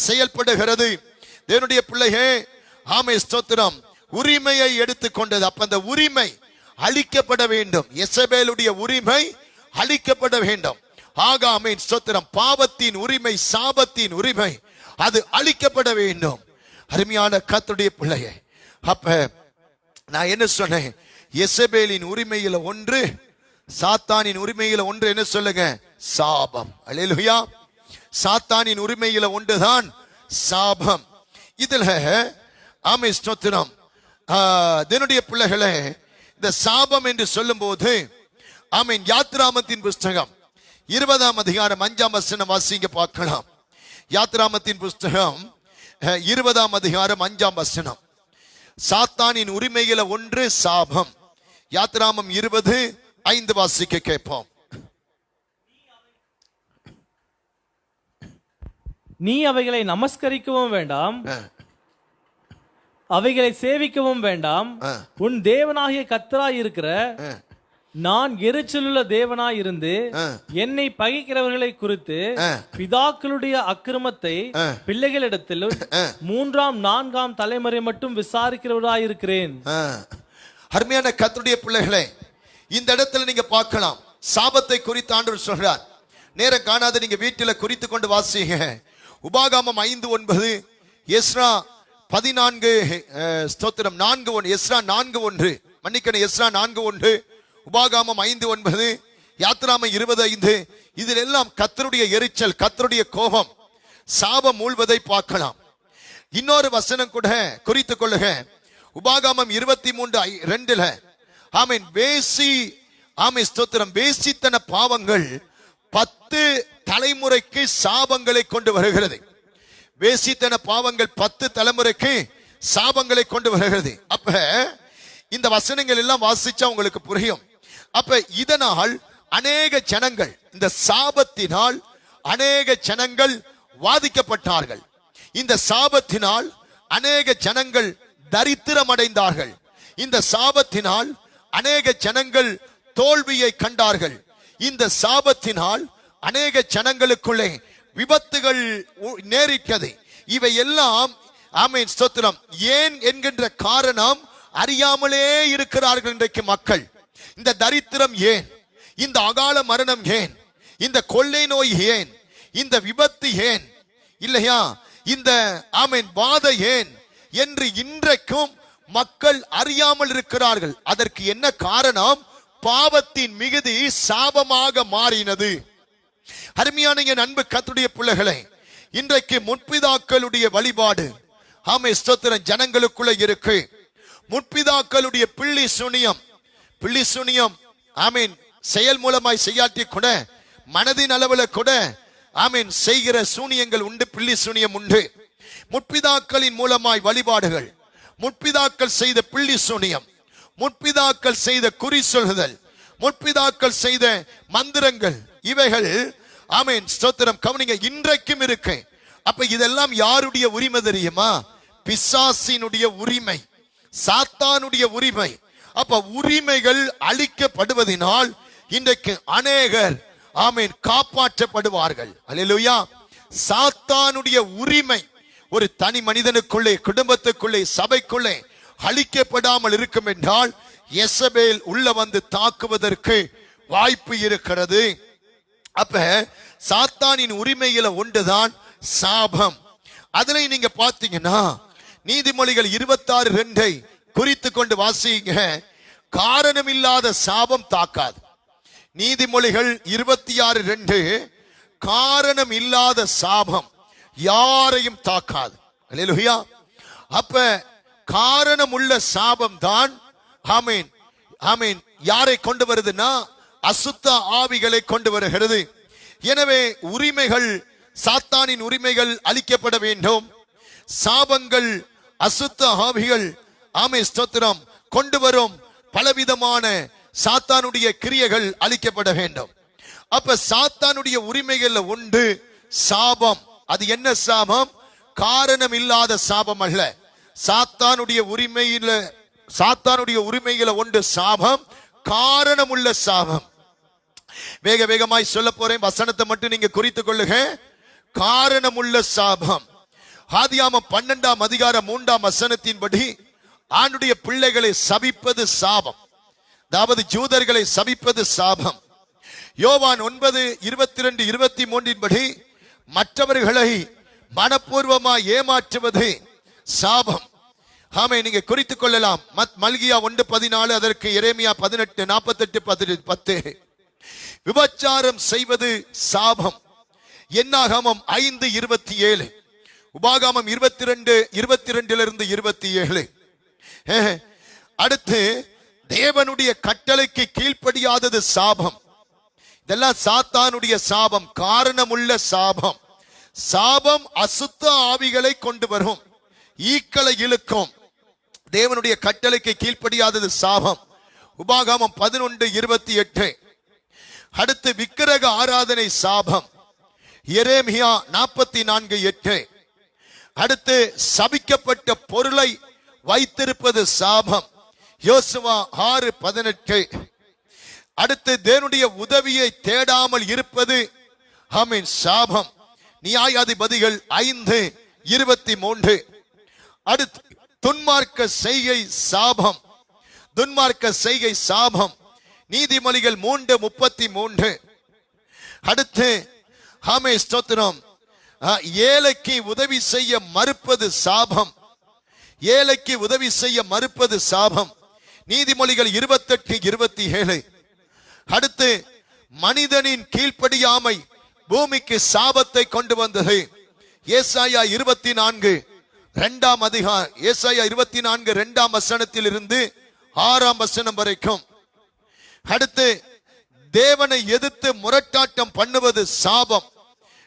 A: செயல்படுகிறது. தேவனுடைய பிள்ளையே ஆமே ஸ்தோத்திரம் உரிமையை எடுத்துக்கொண்டது. அப்ப அந்த உரிமை அழிக்கப்பட வேண்டும். எசபேலுடைய உரிமை அழிக்கப்பட வேண்டும். ஆகாமே ஸ்தோத்திரம் பாவத்தின் உரிமை, சாபத்தின் உரிமை அது அழிக்கப்பட வேண்டும். அருமையான கர்த்தருடைய பிள்ளையே, அப்ப நான் என்ன சொன்னேன்? எசபேலின் உரிமையில ஒன்று, சாத்தானின் உரிமையில ஒன்று. என்ன சொல்லுங்க? சாபம். அல்லேலூயா. சாத்தானின் உரிமையில ஒன்றுதான் சாபம். இதுல ஆமே ஸ்தோத்திரம் தேவனுடைய பிள்ளைகளே, இந்த சாபம் என்று சொல்லும் போது ஆமீன் யாத்ராமத்தின் புஸ்தகம் 20ஆம் அதிகாரம் 5ஆம் வசனம் வாசிங்க பார்க்கலாம். யாத்ராமத்தின் புஸ்தகம் 20ஆம் அதிகாரம் 5ஆம் வசனம். சாத்தானின் உரிமையில ஒன்று சாபம். யாத்ராமம் 20:5 வாசிக்க கேட்போம்.
B: நீ அவைகளை நமஸ்கரிக்கவும் வேண்டாம், அவைகளை சேவிக்கவும் வேண்டாம். உன் தேவனாகிய கர்த்தராய் இருக்கிற நான் எரிச்சலுள்ள தேவனாய் இருந்து என்னை பகைக்கிறவர்களை குறித்து பிதாக்களுடைய அக்கிரமத்தை பிள்ளைகளிடத்திலும் 3ஆம் 4ஆம் தலைமுறை மட்டும் விசாரிக்கிறவராய் இருக்கிறேன்.
A: அருமையான கர்த்தருடைய பிள்ளைகளே, இந்த இடத்துல நீங்க பார்க்கலாம் சாபத்தை குறித்து ஆண்டவர் சொல்றார். நேரம் காணாத நீங்க வீட்டில குறித்து கொண்டு வாசிங்க. உபாகமம் 5:9, எஸ்ரா 14 ஸ்தோத்திரம் 4:1, எஸ்ரா 4:1 மன்னிக்கணும், எஸ்ரா 4:1, உபாகமம் 5:9, யாத்ராமம் 20:5. இதில் எல்லாம் கர்த்தருடைய எரிச்சல், கர்த்தருடைய கோபம், சாபம் மூழ்வதை பார்க்கலாம். இன்னொரு வசனம் கூட குறித்துக் கொள்ளுங்க. உபாகமம் 23:2 ஆமீன் வேசி ஆமீன் ஸ்தோத்திரம் வேசித்தன பாவங்கள் 10 தலைமுறைக்கு சாபங்களை கொண்டு வருகிறது. வேசித்தன பாவங்கள் 10 தலைமுறைக்கு சாபங்களை கொண்டு வருகிறது. அப்ப இந்த வசனங்கள் எல்லாம் வாசிச்சா உங்களுக்கு புரியும். அப்ப இதனால் அநேக ஜனங்கள், இந்த சாபத்தினால் அநேக ஜனங்கள் வாதிக்கப்பட்டார்கள். இந்த சாபத்தினால் அநேக ஜனங்கள் தரித்திரம் அடைந்தார்கள். இந்த சாபத்தினால் அநேக ஜனங்கள் தோல்வியை கண்டார்கள். இந்த சாபத்தினால் அநேக ஜனங்களுக்குள்ளே விபத்துகள் நேரிட்டது. இவை எல்லாம் ஆமீன் ஸ்தோத்திரம் ஏன் என்கின்ற காரணம் அறியாமலே இருக்கிறார்கள் இன்றைக்கு மக்கள். இந்த தரித்திரம் ஏன், இந்த அகால மரணம் ஏன், இந்த கொள்ளை நோய் ஏன், இந்த விபத்து ஏன், இல்லையா இந்த ஆமீன் வாதை ஏன் என்று இன்றைக்கும் மக்கள் அறியாமல் இருக்கிறார்கள். அதற்கு என்ன காரணம்? பாவத்தின் மிகுதி சாபமாக மாறினது. அருமையான என் அன்பு கர்த்தருடைய பிள்ளைகளே, இன்றைக்கு முற்பிதாக்களுடைய வழிபாடு ஆமே ஸ்தோத்திரம் ஜனங்களுக்குள்ள இருக்கு. முற்பிதாக்களுடைய பிள்ளி சுனியம் ஆமீன் செயல் மூலமாய் செய்யாட்டி கூட மனதின் அளவுல கூட ஆமீன் செய்கிற சூனியங்கள் உண்டு, பிள்ளி சூனியம் உண்டு. முற்பிதாக்களின் மூலமாய் வழிபாடுகள், முற்பிதாக்கள் செய்த பிள்ளி சூனியம், முற்பிதாக்கள் செய்த குறி சொல்லுதல், முற்பிதாக்கள் செய்த மந்திரங்கள் இவைகள், ஆமென் ஸ்தோத்திரம், கவனிங்க, இன்றைக்கும் இருக்கு. அப்ப இதெல்லாம் யாருடைய உரிமை தெரியுமா? பிசாசினுடைய உரிமை, சாத்தானுடைய உரிமை. அப்ப உரிமைகள் அளிக்கப்படுவதனால் இன்றைக்கு அநேகர், ஆமென், காப்பாற்றப்படுவார்கள். அல்லேலூயா. சாத்தானுடைய உரிமை ஒரு தனி மனிதனுக்குள்ளே, குடும்பத்துக்குள்ளே, சபைக்குள்ளே அளிக்கப்படாமல் இருக்கும் என்றால் யெசபேல் உள்ள வந்து தாக்குவதற்கு வாய்ப்பு இருக்கிறது. அப்ப சாத்தானின் உரிமையில ஒன்றுதான் சாபம். அதுல நீங்க பாத்தீங்கன்னா நீதிமொழிகள் 26:2 குறித்து கொண்டு வாசிங்க. காரணமில்லாத சாபம் தாக்காது. நீதிமொழிகள் 26:2, காரணம் இல்லாத சாபம் யாரையும் தாக்காது. அல்லேலூயா. அப்ப காரணம் உள்ள சாபம் தான், ஆமென், ஆமென், யாரை கொண்டு வருதுன்னா அசுத்த ஆவிகளை கொண்டு வருகிறது. எனவே உரிமைகள், சாத்தானின் உரிமைகள் அளிக்கப்பட வேண்டும். சாபங்கள், அசுத்த ஆவிகள், ஆமென் ஸ்தோத்திரம், கொண்டு வரும் பலவிதமான சாத்தானுடைய கிரியைகள் அளிக்கப்பட வேண்டும். அப்ப சாத்தானுடைய உரிமைகள் உண்டு சாபம். அது என்ன சாபம்? காரணம் இல்லாத சாபம் அல்ல. சாத்தானுடைய உரிமையில ஒன்று சாபம், காரணம் உள்ள சாபம். வேக வேகமாய் சொல்ல போறேன், வசனத்தை மட்டும் நீங்க குறித்துக் கொள்ளுங்க. காரணம் உள்ள சாபம். ஆதியாகமம் 12ஆம் அதிகாரம் 3ஆம் வசனத்தின்படி ஆண்டுடைய பிள்ளைகளை சபிப்பது சாபம், அதாவது ஜூதர்களை சபிப்பது சாபம். யோவான் 9:22-23 படி மற்றவர்களை மனப்பூர்வமாய் ஏமாற்றுவது சாபம். ஆமே, நீங்க குறித்துக் கொள்ளலாம். மல்கியா 1:14, அதற்கு எரேமியா 18:48-10. விபச்சாரம் செய்வது சாபம். என்னாகமம் 5:27, உபாகமம் 22:27. அடுத்து தேவனுடைய கட்டளைக்கு கீழ்ப்படியாதது சாபம். இதெல்லாம் சாத்தானுடைய சாபம், காரணமுள்ள சாபம். சாபம் அசுத்த ஆவிகளை கொண்டு வரும், ஈக்களை இழுக்கும். தேவனுடைய கட்டளைக்கு கீழ்ப்படியாதது சாபம். உபாகமம் 11:28. அடுத்து விக்கிரக ஆராதனை சாபம். எரேமியா 44:8. அடுத்து சபிக்கப்பட்ட பொருளை வைத்திருப்பது சாபம். யோசுவா 6:18. அடுத்து தேவனுடைய உதவியை தேடாமல் இருப்பது, ஆமென், சாபம். நியாயாதிபதிகள் 5:23. அடுத்து துன்மார்க்க செய்கை சாபம். துன்மார்க்க செய்கை சாபம். நீதிமொழிகள் 3:33. அடுத்து, ஆமென் ஸ்தோத்திரம், ஏழைக்கு உதவி செய்ய மறுப்பது சாபம். ஏழைக்கு உதவி செய்ய மறுப்பது சாபம். நீதிமொழிகள் 28:27. அடுத்து மனிதனின் கீழ்ப்படியாமை பூமிக்கு சாபத்தை கொண்டு வந்தது. ஏசாயா 24:2 அதிகாரம், ஏசாயா 24:2 வசனத்தில் இருந்து 6ஆம் வசனம் வரைக்கும். அடுத்து தேவனை எதிர்த்து முரட்டாட்டம் பண்ணுவது சாபம்.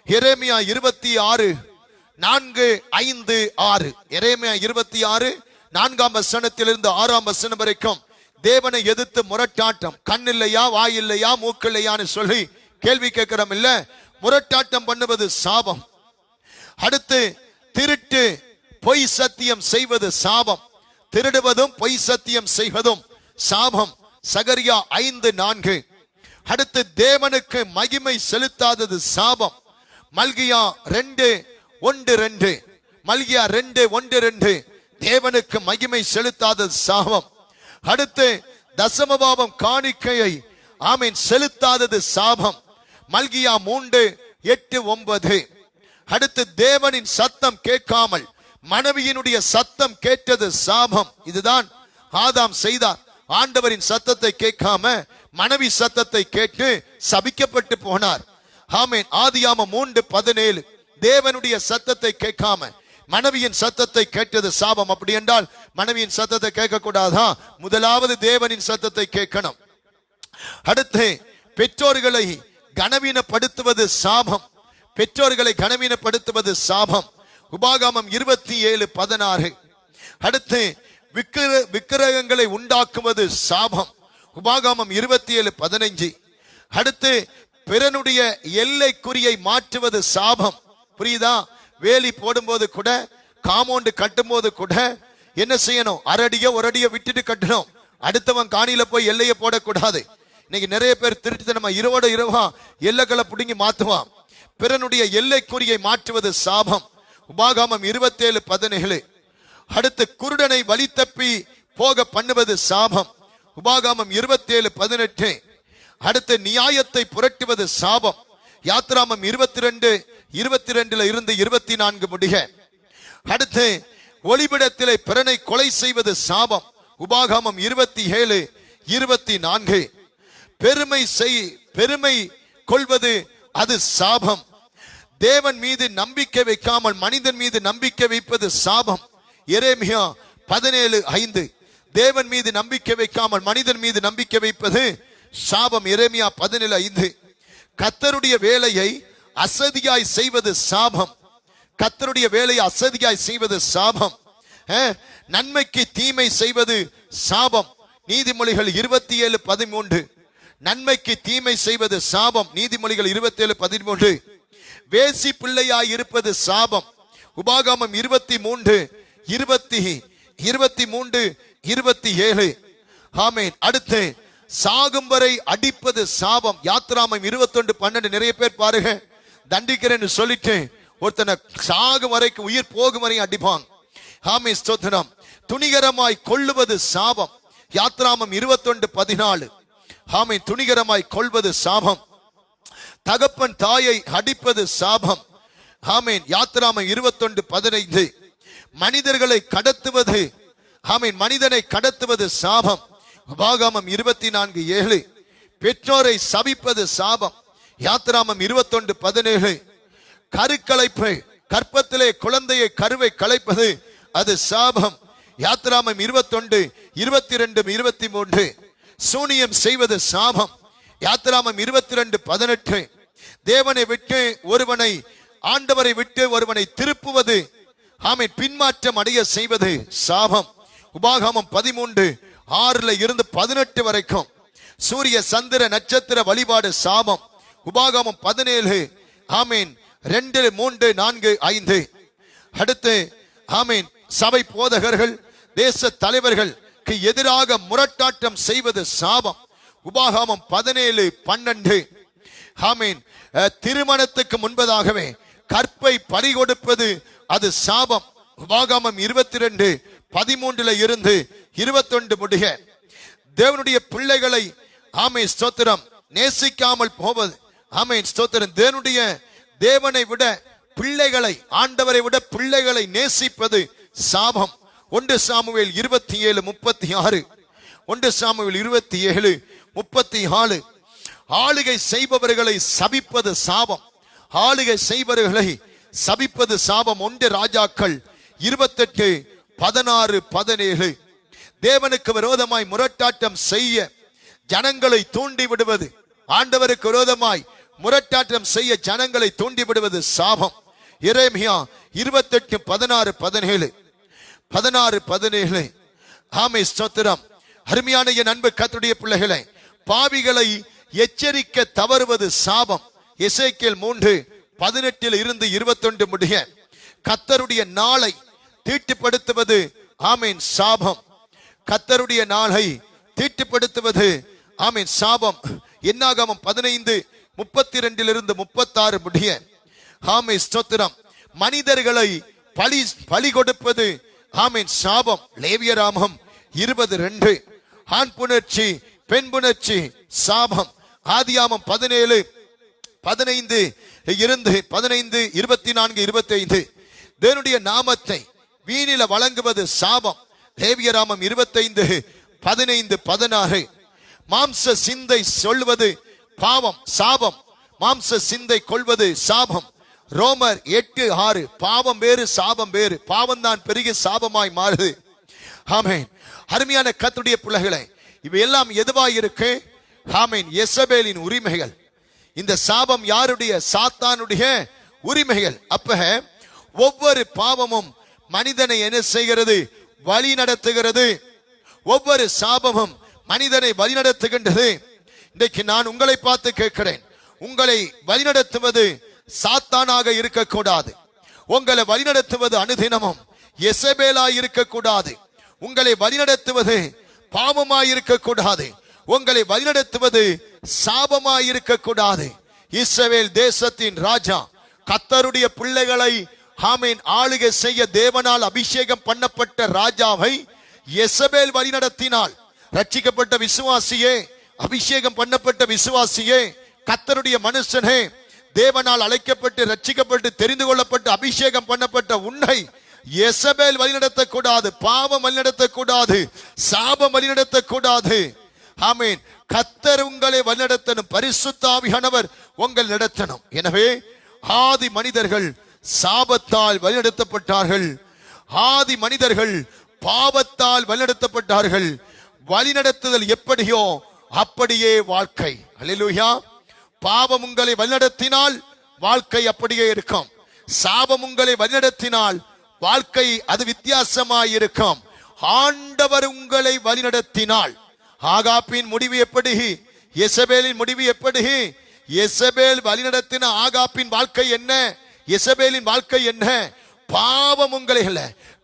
A: எரேமியா 26:4-5-6. எரேமியா 26:4 வசனத்திலிருந்து 6ஆம் வசனம் வரைக்கும் தேவனை எதிர்த்து முரட்டாட்டம், கண் இல்லையா, வாய் இல்லையா, மூக்கு இல்லையான்னு சொல்லி கேள்வி கேட்கிறோம் இல்ல, முரட்டாட்டம் பண்ணுவது சாபம். அடுத்து திருட்டு, பொய் சத்தியம் செய்வது சாபம். திருடுவதும் பொய் சத்தியம் செய்வதும் சாபம். சகரியா 5:4. அடுத்து தேவனுக்கு மகிமை செலுத்தாதது சாபம். மல்கியா 2:1-2. மல்கியா 2:1-2. தேவனுக்கு மகிமை செலுத்தாதது சாபம். அடுத்து தசமபாவம் காணிக்கையை, ஆமீன், செலுத்தாதது சாபம். மல்கியா 3:8-9. அடுத்து தேவனின் சத்தம் கேட்காமல் மனைவியினுடைய சத்தம் கேட்டது சாபம். இதுதான் ஆதாம் செய்தார். ஆண்டவரின் சத்தத்தை கேட்காம மனைவி சத்தத்தை கேட்டு சபிக்கப்பட்டு போனார். ஆமென். ஆதியாகமம் 3:17. தேவனுடைய சத்தத்தை கேட்காம மனைவியின் சத்தத்தை கேட்டது சாபம். அப்படி என்றால் மனைவியின் சத்தத்தை கேட்க கூடாதா? முதலாவது தேவனின் சத்தத்தை கேட்கணும். அடுத்து பெற்றோர்களை கனவீனப்படுத்துவது சாபம். பெற்றோர்களை கனவீனப்படுத்துவது சாபம். உபாகமம் 27:16. அடுத்து விக்கிரகங்களை உண்டாக்குவது சாபம். உபாகமம் 27:15. அடுத்து பிறனுடைய எல்லைக்குறியை மாற்றுவது சாபம். புரியுதா? வேலி போடும்போது கூட, காம்பவுண்ட் கட்டும் போது கூட என்ன செய்யணும்? அரடியோ ஒரு அடியோ விட்டுட்டு கட்டணும். அடுத்தவன் காணியில போய் எல்லையை போடக்கூடாது. இன்னைக்கு நிறைய பேர் திருட்டுத்தனமா இரவோட இரவா எல்லைகளை புடுங்கி மாத்துவான். பிறனுடைய எல்லைக்குறியை மாற்றுவது சாபம். உபாகமம் 27:17. அடுத்து குருடனை வழி தப்பி போக பண்ணுவது சாபம். உபாகமம் 27:18. அடுத்து நியாயத்தை புரட்டுவது சாபம். யாத்ராமம் 22:22 இருந்து 24 முடிக. அடுத்து ஒளிபிடத்திலே பிறனை கொலை செய்வது சாபம். உபாகமம் 27:24. பெருமை கொள்வது அது சாபம். தேவன் மீது நம்பிக்கை வைக்காமல் மனிதன் மீது நம்பிக்கை வைப்பது சாபம். எரேமியா 17:5. தேவன் மீது நம்பிக்கை வைக்காமல் மனிதன் மீது நம்பிக்கை வைப்பது சாபம். எரேமியா 17:5. கர்த்தருடைய வேலையை அசதியாய் செய்வது சாபம். கர்த்தருடைய வேலையை அசதியாய் செய்வது சாபம். நன்மைக்கு தீமை செய்வது சாபம். நீதிமொழிகள் 27:13. நன்மைக்கு தீமை செய்வது சாபம். நீதிமொழிகள் 27:13. வேசி பிள்ளையாய் இருப்பது சாபம். உபாகமம் 23:27. ஆமென். அடுத்து சாகும் வரை அடிப்பது சாபம். யாத்ராமம் 21:12. நிறைய பேர் பாருங்க, தண்டிக்கிறேன்னு சொல்லிட்டு ஒருத்தனை சாகும் வரைக்கும், உயிர் போகும் வரையும் அடிப்பாங்க. ஆமென், ஸ்தோத்திரம். துணிகரமாய் கொள்ளுவது சாபம். யாத்ராமம் 21:14. ஆமென். துணிகரமாய் கொள்வது சாபம். தகப்பன் தாயை அடிப்பது சாபம். ஆமென். யாத்ராமம் 21:15. மனிதர்களை கடத்துவது, ஆமென், மனிதனை கடத்துவது சாபம். உபாகமம் 24:7. பெற்றோரை சபிப்பது சாபம். யாத்ராமம் 21:17. கருக்கலைப்பு, கற்பத்திலே குழந்தையை கருவை கலைப்பது அது சாபம். யாத்ராமம் 21:22-23. சூனியம் செய்வது சாபம். யாத்ராமம் 22:18. தேவனை விட்டு ஒருவனை, ஆண்டவரை விட்டு ஒருவனை திருப்புவது, ஆமென், பின்மாற்றம் அடைய செய்வது சாபம். உபாகமம் 13:6 இருந்து 18 வரைக்கும் சூரிய சந்திர நட்சத்திர வழிபாடு சாபம். உபாகமம் 17, ஆமென், 2, 3, 4, 5. அடுத்து ஆமென், சபை போதகர்கள், தேச தலைவர்களுக்கு எதிராக முரட்டாட்டம் செய்வது சாபம். உபாகமம் 17:12. ஆமென், திருமணத்துக்கு முன்பதாகவே கற்பை பறிகொடுப்பது அது சாபம். உபாகமம் 22:13 இருந்து 21 முடிக. தேவனுடைய பிள்ளைகளை, ஆமென், ஸ்தோத்திரம், நேசிக்காமல் போவது, ஆமென், ஸ்தோத்திரம், தேவனை விட பிள்ளைகளை, ஆண்டவரை விட பிள்ளைகளை நேசிப்பது சாபம். 1 சாமுவேல் 27:36. 1 சாமுவேல் 27:34. ஆளுகை செய்பவர்களை சபிப்பது சாபம். ஆளுகை செய்பவர்களை சபிப்பது சாபம். 1 ராஜாக்கள் 28:16-17. தேவனுக்கு விரோதமாய் முரட்டாட்டம் செய்ய ஜனங்களை தூண்டி விடுவது, ஆண்டவருக்கு விரோதமாய் முரட்டாட்டம் செய்ய ஜனங்களை தூண்டி விடுவது சாபம். எரேமியா 28:16-17. 16-17. ஆமென், ஸ்தோத்திரம். அருமையான என் அன்பு கர்த்தருடைய பிள்ளைகளை, பாவிகளை எச்சரிக்க தவறுவது சாபம். எசேக்கியேல் 3:18 இருந்து 21 முடிய. கர்த்தருடைய நாளை தீட்டுப்படுத்துவது, ஆமென், சாபம். கர்த்தருடைய நாளை தீட்டுப்படுத்துவது, ஆமென், சாபம். என்னாகமம் 15:32 இருந்து 36 முடிய. ஆமென், ஸ்தோத்திரம். மனிதர்களை பலி கொடுப்பது, ஆமென், சாபம். லேவியராமம் 20:2. ஆண் புணர்ச்சி பெண் புணர்ச்சி சாபம். ஆதியாமம் 17:15 இருந்து 15:24-25. தேவனுடைய நாமத்தை வீணில வழங்குவது சாபம். லேவியராமம் 25:15-16. மாம்ச சிந்தை சொல்வது பாவம், சாபம். மாம்ச சிந்தை கொள்வது சாபம். ரோமர் 8:6. பாவம் வேறு சாபம் வேறு. பாவம் தான் பெரிய சாபமாய் மாறுது. ஆமென். அருமையான கர்த்தருடைய பிள்ளைகளை, இவையெல்லாம் எதுவாய் இருக்கு? ஆமென், எசபேலின் உரிமைகள். இந்த சாபம் யாருடைய? சாத்தானுடைய உரிமைகள். அப்ப ஒவ்வொரு பாவமும் மனிதனை என்ன செய்கிறது? வழி நடத்துகிறது. ஒவ்வொரு சாபமும் மனிதனை வழிநடத்துகின்றது. இன்றைக்கு நான் உங்களை பார்த்து கேட்கிறேன், உங்களை வழிநடத்துவது சாத்தானாக இருக்கக்கூடாது. உங்களை வழிநடத்துவது அனுதினமும் எசபேலாய் இருக்கக்கூடாது. உங்களை வழிநடத்துவது பாவமாய் இருக்கக்கூடாது. உங்களை வழிநடத்துவது சாபமாய் இருக்கக்கூடாது. இஸ்ரவேல் தேசத்தின் ராஜா கர்த்தருடைய பிள்ளைகளை ஆமென் ஆளுகை செய்ய தேவனால் அபிஷேகம் பண்ணப்பட்ட ராஜாவை எசபேல் வழிநடத்தினாள். ரட்சிக்கப்பட்ட விசுவாசியே, அபிஷேகம் பண்ணப்பட்ட விசுவாசியே, கர்த்தருடைய மனுஷனே, தேவனால் அழைக்கப்பட்டு ரட்சிக்கப்பட்டு தெரிந்து கொள்ளப்பட்டு அபிஷேகம் பண்ணப்பட்ட உன்னை எசபேல் வழிநடத்தக்கூடாது, பாவம் வழிநடத்தக்கூடாது, சாபம் வழிநடத்தக்கூடாது. ஆமென். கர்த்தர் உங்களை வழிநடத்தணும், பரிசுத்த ஆவியானவர் உங்கள் நடத்தணும். எனவே ஆதி மனிதர்கள் சாபத்தால் வழிநடத்தப்பட்டார்கள். ஆதி மனிதர்கள் பாவத்தால் வழிநடத்தப்பட்டார்கள். வழிநடத்துதல் எப்படியோ அப்படியே வாழ்க்கை. அல்லேலூயா. பாவம் உங்களை வழிநடத்தினால் வாழ்க்கை அப்படியே இருக்கும். சாபம் உங்களை வழிநடத்தினால் வாழ்க்கை அது வித்தியாசமாய் இருக்கும். ஆண்டவர் உங்களை வழிநடத்தினால் ஆகாப்பின் முடிவு எப்படி, எசபேலின் முடிவு எப்படி? எசபேல் வழிநடத்தின ஆகாப்பின் வாழ்க்கை என்ன? எசபேலின் வாழ்க்கை என்ன? பாவம் உங்களை அல்ல,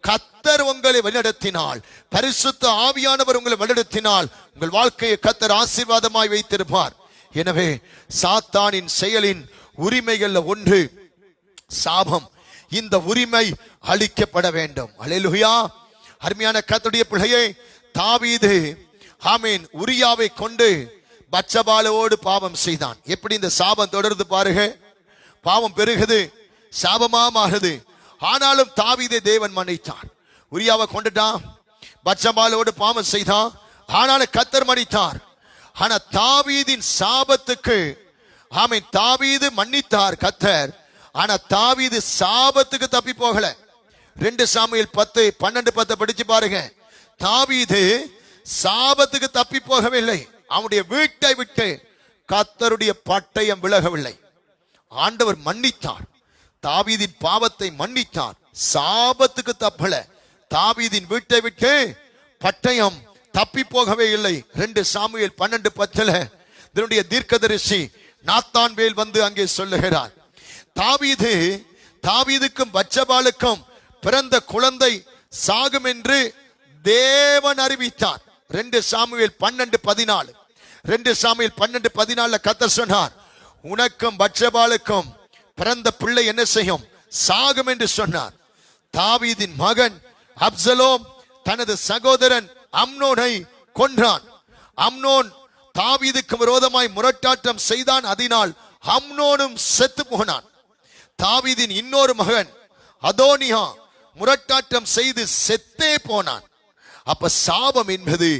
A: கர்த்தர் உங்களை வழிநடத்தினால், பரிசுத்த ஆவியானவர் உங்களை வழிநடத்தினால் உங்கள் வாழ்க்கையை கர்த்தர் ஆசீர்வாதமாய் வைத்திருப்பார். எனவே சாத்தானின் செயலின் உரிமைகள்ல ஒன்று சாபம். இந்த உரிமை அளிக்கப்பட வேண்டும். அல்லேலூயா. அருமையான கர்த்தருடைய பிள்ளையே, தாவீது ஆமென் உரியாவை கொண்டு பத்சபாலோடு பாவம் செய்தான். எப்படி இந்த சாபம் தொடர்ந்து பாருங்க, பாவம் பெருகுது, சாபமா மாறுது. ஆனாலும் தாவீதை தேவன் மன்னித்தார். உரியாவை கொண்டுட்டான், பத்சபாலோடு பாவம் செய்தான், ஆனாலும் கர்த்தர் மன்னித்தார். ஆனா தாவீதின் சாபத்துக்கு ஆமென் தாவீது மன்னித்தார் கர்த்தர். ஆனா தாவீது சாபத்துக்கு தப்பி போகல. 2 சாமுவேல் 10:12 படிச்சு பாருங்க. தாவீது சாபத்துக்கு தப்பி போகவில்லை. அவனுடைய வீட்டை விட்டு கர்த்தருடைய பட்டயம் விலகவில்லை. ஆண்டவர் மன்னித்தார், தாவீதின் பாவத்தை மன்னித்தார், சாபத்துக்கு தப்பல. தாவீதின் வீட்டை விட்டு பட்டயம் தப்பி போகவே இல்லை. 2 சாமுவேல் 12:10 இதனுடைய தீர்க்கதரிசி நாத்தான்வேல் வந்து அங்கே சொல்லுகிறார், தாவீதுக்கும் பத்சபாலுக்கும் பிறந்த குழந்தை சாகும் என்று தேவன் அறிவித்தார். 2 சாமுவேல் 12:14 2 சாமுவேல் 12:14 கர்த்தர் சொன்னார், உனக்கும் பத்சபாலுக்கும் பிறந்த பிள்ளை என்ன செய்யும்? சாகும் என்று சொன்னார். தாவீதின் மகன் அப்சலோம் தனது சகோதரன் அம்னோனை கொன்றான். அம்னோன் தாவீதுக்கு விரோதமாய் முரட்டாட்டம் செய்தான். அதனால் அம்னோனும் செத்து போனான். தாவீதின் இன்னொரு மகன் அதோனியா முரட்டாட்டம் செய்து செத்தே போனான். அப்ப சாபம் என்பது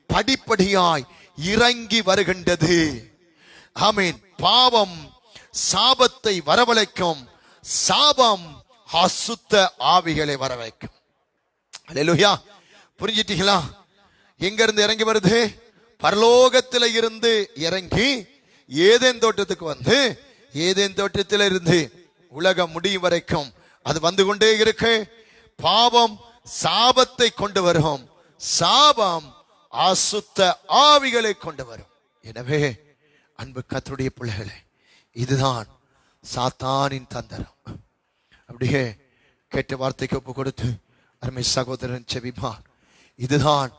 A: படிப்படியாய் இறங்கி வருகின்றது. ஆமென். பாவம் சாபத்தை வரவழைக்கும், சாபம் அசுத்த ஆவிகளை வரவைக்கும். அல்லேலூயா. புரிஞ்சிட்டீங்களா? எங்க இருந்து இறங்கி வருது? பரலோகத்தில இருந்து இறங்கி ஏதேன் தோட்டத்துக்கு வந்து, ஏதேன் தோட்டத்தில இருந்து உலகம் முடியும் வரைக்கும் அது வந்து கொண்டே இருக்கு. பாவம் சாபத்தை கொண்டு வரும், சாபம் அசுத்த ஆவிகளை கொண்டு வரும். எனவே அன்பு கர்த்தருடைய பிள்ளைகளே, இதுதான் சாத்தானின் தந்திரம். அப்படியே கேட்ட வார்த்தைக்கு ஒப்பு கொடுத்து அருமை சகோதரன் செபிப்பார். இதுதான்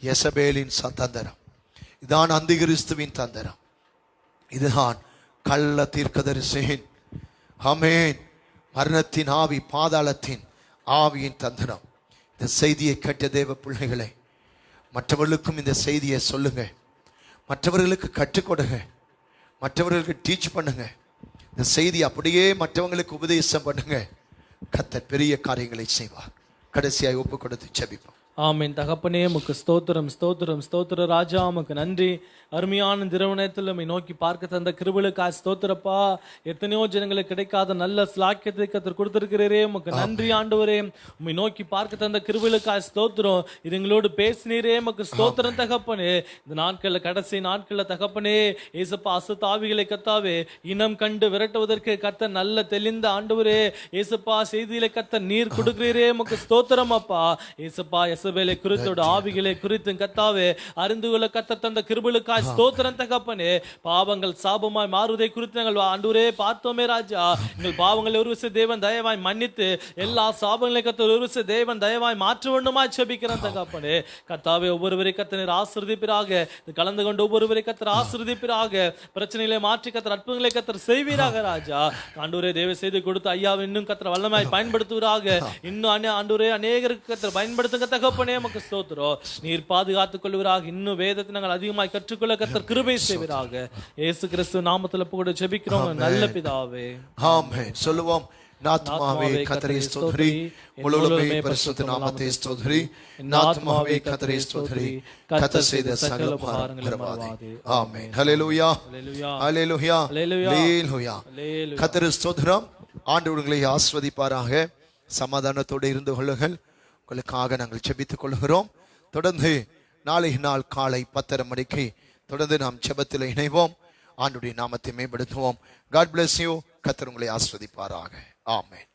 A: எசபேலின் தந்திரம், இதுதான் அந்திகிறிஸ்துவின் தந்திரம், இதுதான் கள்ள தீர்க்கதரிசியின் ஆமென் மரணத்தின் ஆவி, பாதாளத்தின் ஆவியின் தந்திரம். இந்த செய்தியை கேட்ட தேவ பிள்ளைகளை, மற்றவர்களுக்கும் இந்த செய்தியை சொல்லுங்க, மற்றவர்களுக்கு கற்றுக் கொடுங்க, மற்றவர்களுக்கு டீச் பண்ணுங்க. இந்த செய்தி அப்படியே மற்றவங்களுக்கு உபதேசம் பண்ணுங்க. கர்த்தர் பெரிய காரியங்களை செய்வார். கடைசியாய் ஒப்பு கொடுத்து ஜெபிப்போம்.
B: ஆமென். தகப்பனே உமக்கு ஸ்தோத்திரம், ஸ்தோத்திரம், ஸ்தோத்திர ராஜா, உமக்கு நன்றி. அருமையான திரவணத்தில் உம்மை நோக்கி பார்க்க தந்த கிருபைகளுக்காய் ஸ்தோத்திரப்பா. எத்தனையோ ஜனங்களுக்கு கிடைக்காத நல்ல ஸ்லாக்கியத்தை கர்த்தர் கொடுத்திருக்கிறீரே, உமக்கு நன்றி ஆண்டவரே. உம்மை நோக்கி பார்க்க தந்த கிருபைகளுக்காய் ஸ்தோத்திரம். இது எங்களோடு பேசினீரே, உமக்கு ஸ்தோத்திரம் தகப்பனே. இந்த நாட்கள்ல, கடைசி நாட்கள்ல தகப்பனே, ஏசப்பா அசுத்த ஆவிகளை கர்த்தாவே இனம் கண்டு விரட்டுவதற்கு கர்த்தர் நல்ல தெளிந்த ஆண்டவரே, ஏசப்பா செய்தியில கர்த்தர் நீர் கொடுக்கிறீரே, உமக்கு ஸ்தோத்திரம் அப்பா. ஏசப்பா இசபேலை குறித்தோட ஆவிகளை குறித்து கத்தாவே அறிந்து கொள்ள கத்த தந்த கிருபைகளுக்காய் ஸ்தோத்திரம் தகப்பனே. பாவங்கள் சாபமாய் மாறுவதை குறித்து நாங்கள் ஆண்டவரே பார்த்தோமே ராஜா. எங்கள் பாவங்களை ஒரு விஷயம் தேவன் தயவாய் மன்னித்து எல்லா சாபங்களை கத்த ஒரு விஷயம் தேவன் தயவாய் மாற்ற வேண்டுமாய் ஜெபிக்கிறேன் தகப்பனே. கத்தாவே ஒவ்வொருவரை கத்தனை ஆசீர்வதிப்பீராக. கலந்து கொண்டு ஒவ்வொருவரை கத்தர் ஆசீர்வதிப்பீராக. பிரச்சனைகளை மாற்றி கத்தர் அற்புதங்களை கத்தர் செய்வீராக ராஜா. ஆண்டவரே தேவ செய்து கொடுத்து ஐயாவை இன்னும் கத்தர் வல்லமாய் பயன்படுத்துவீராக. இன்னும் ஆண்டவரே அநேகருக்கு கத்தர் பயன்படுத்துங்க தகப்பனே. நமக்கு ஸ்தோத்திரம். நீர் பாதுகாத்துக் கொள்வீராக. இன்னும் வேதத்தை நாங்கள் அதிகமாய் கற்றுக்கொள்ள கத்தர் கிருபை செய்வீராக. இயேசு கிறிஸ்து நாமத்துல கூட ஜெபிக்கிறோம் நல்ல பிதாவே.
A: ஆமென். சொல்லுவோம். நாத்மாவே கர்த்தரை ஸ்தோத்திரி, முழுவதுமே பரிசுத்த நாமத்தை ஸ்தோத்திரி. நாத்மாவே கர்த்தரை ஸ்தோத்திரி, கர்த்தர் செய்த சகல உபகாரங்களை மறவாதே. ஆமென். ஹல்லேலூயா, ஹல்லேலூயா, ஹல்லேலூயா. கர்த்தர் ஸ்தோத்திரம். ஆண்டவர் உங்களை ஆசீர்வதிப்பாராக. சமாதானத்தோடு இருந்து கொள்ளுங்கள். உங்களுக்காக நாங்கள் ஜெபித்துக் கொள்கிறோம். தொடர்ந்து நாளை நாள் காலை 10:30 மணிக்கு தொடர்ந்து நாம் ஜெபத்தில் இணைவோம். ஆண்டவருடைய நாமத்தை மேம்படுத்துவோம். God bless you. கர்த்தர் உங்களை ஆசீர்வதிப்பாராக. ஆமென்.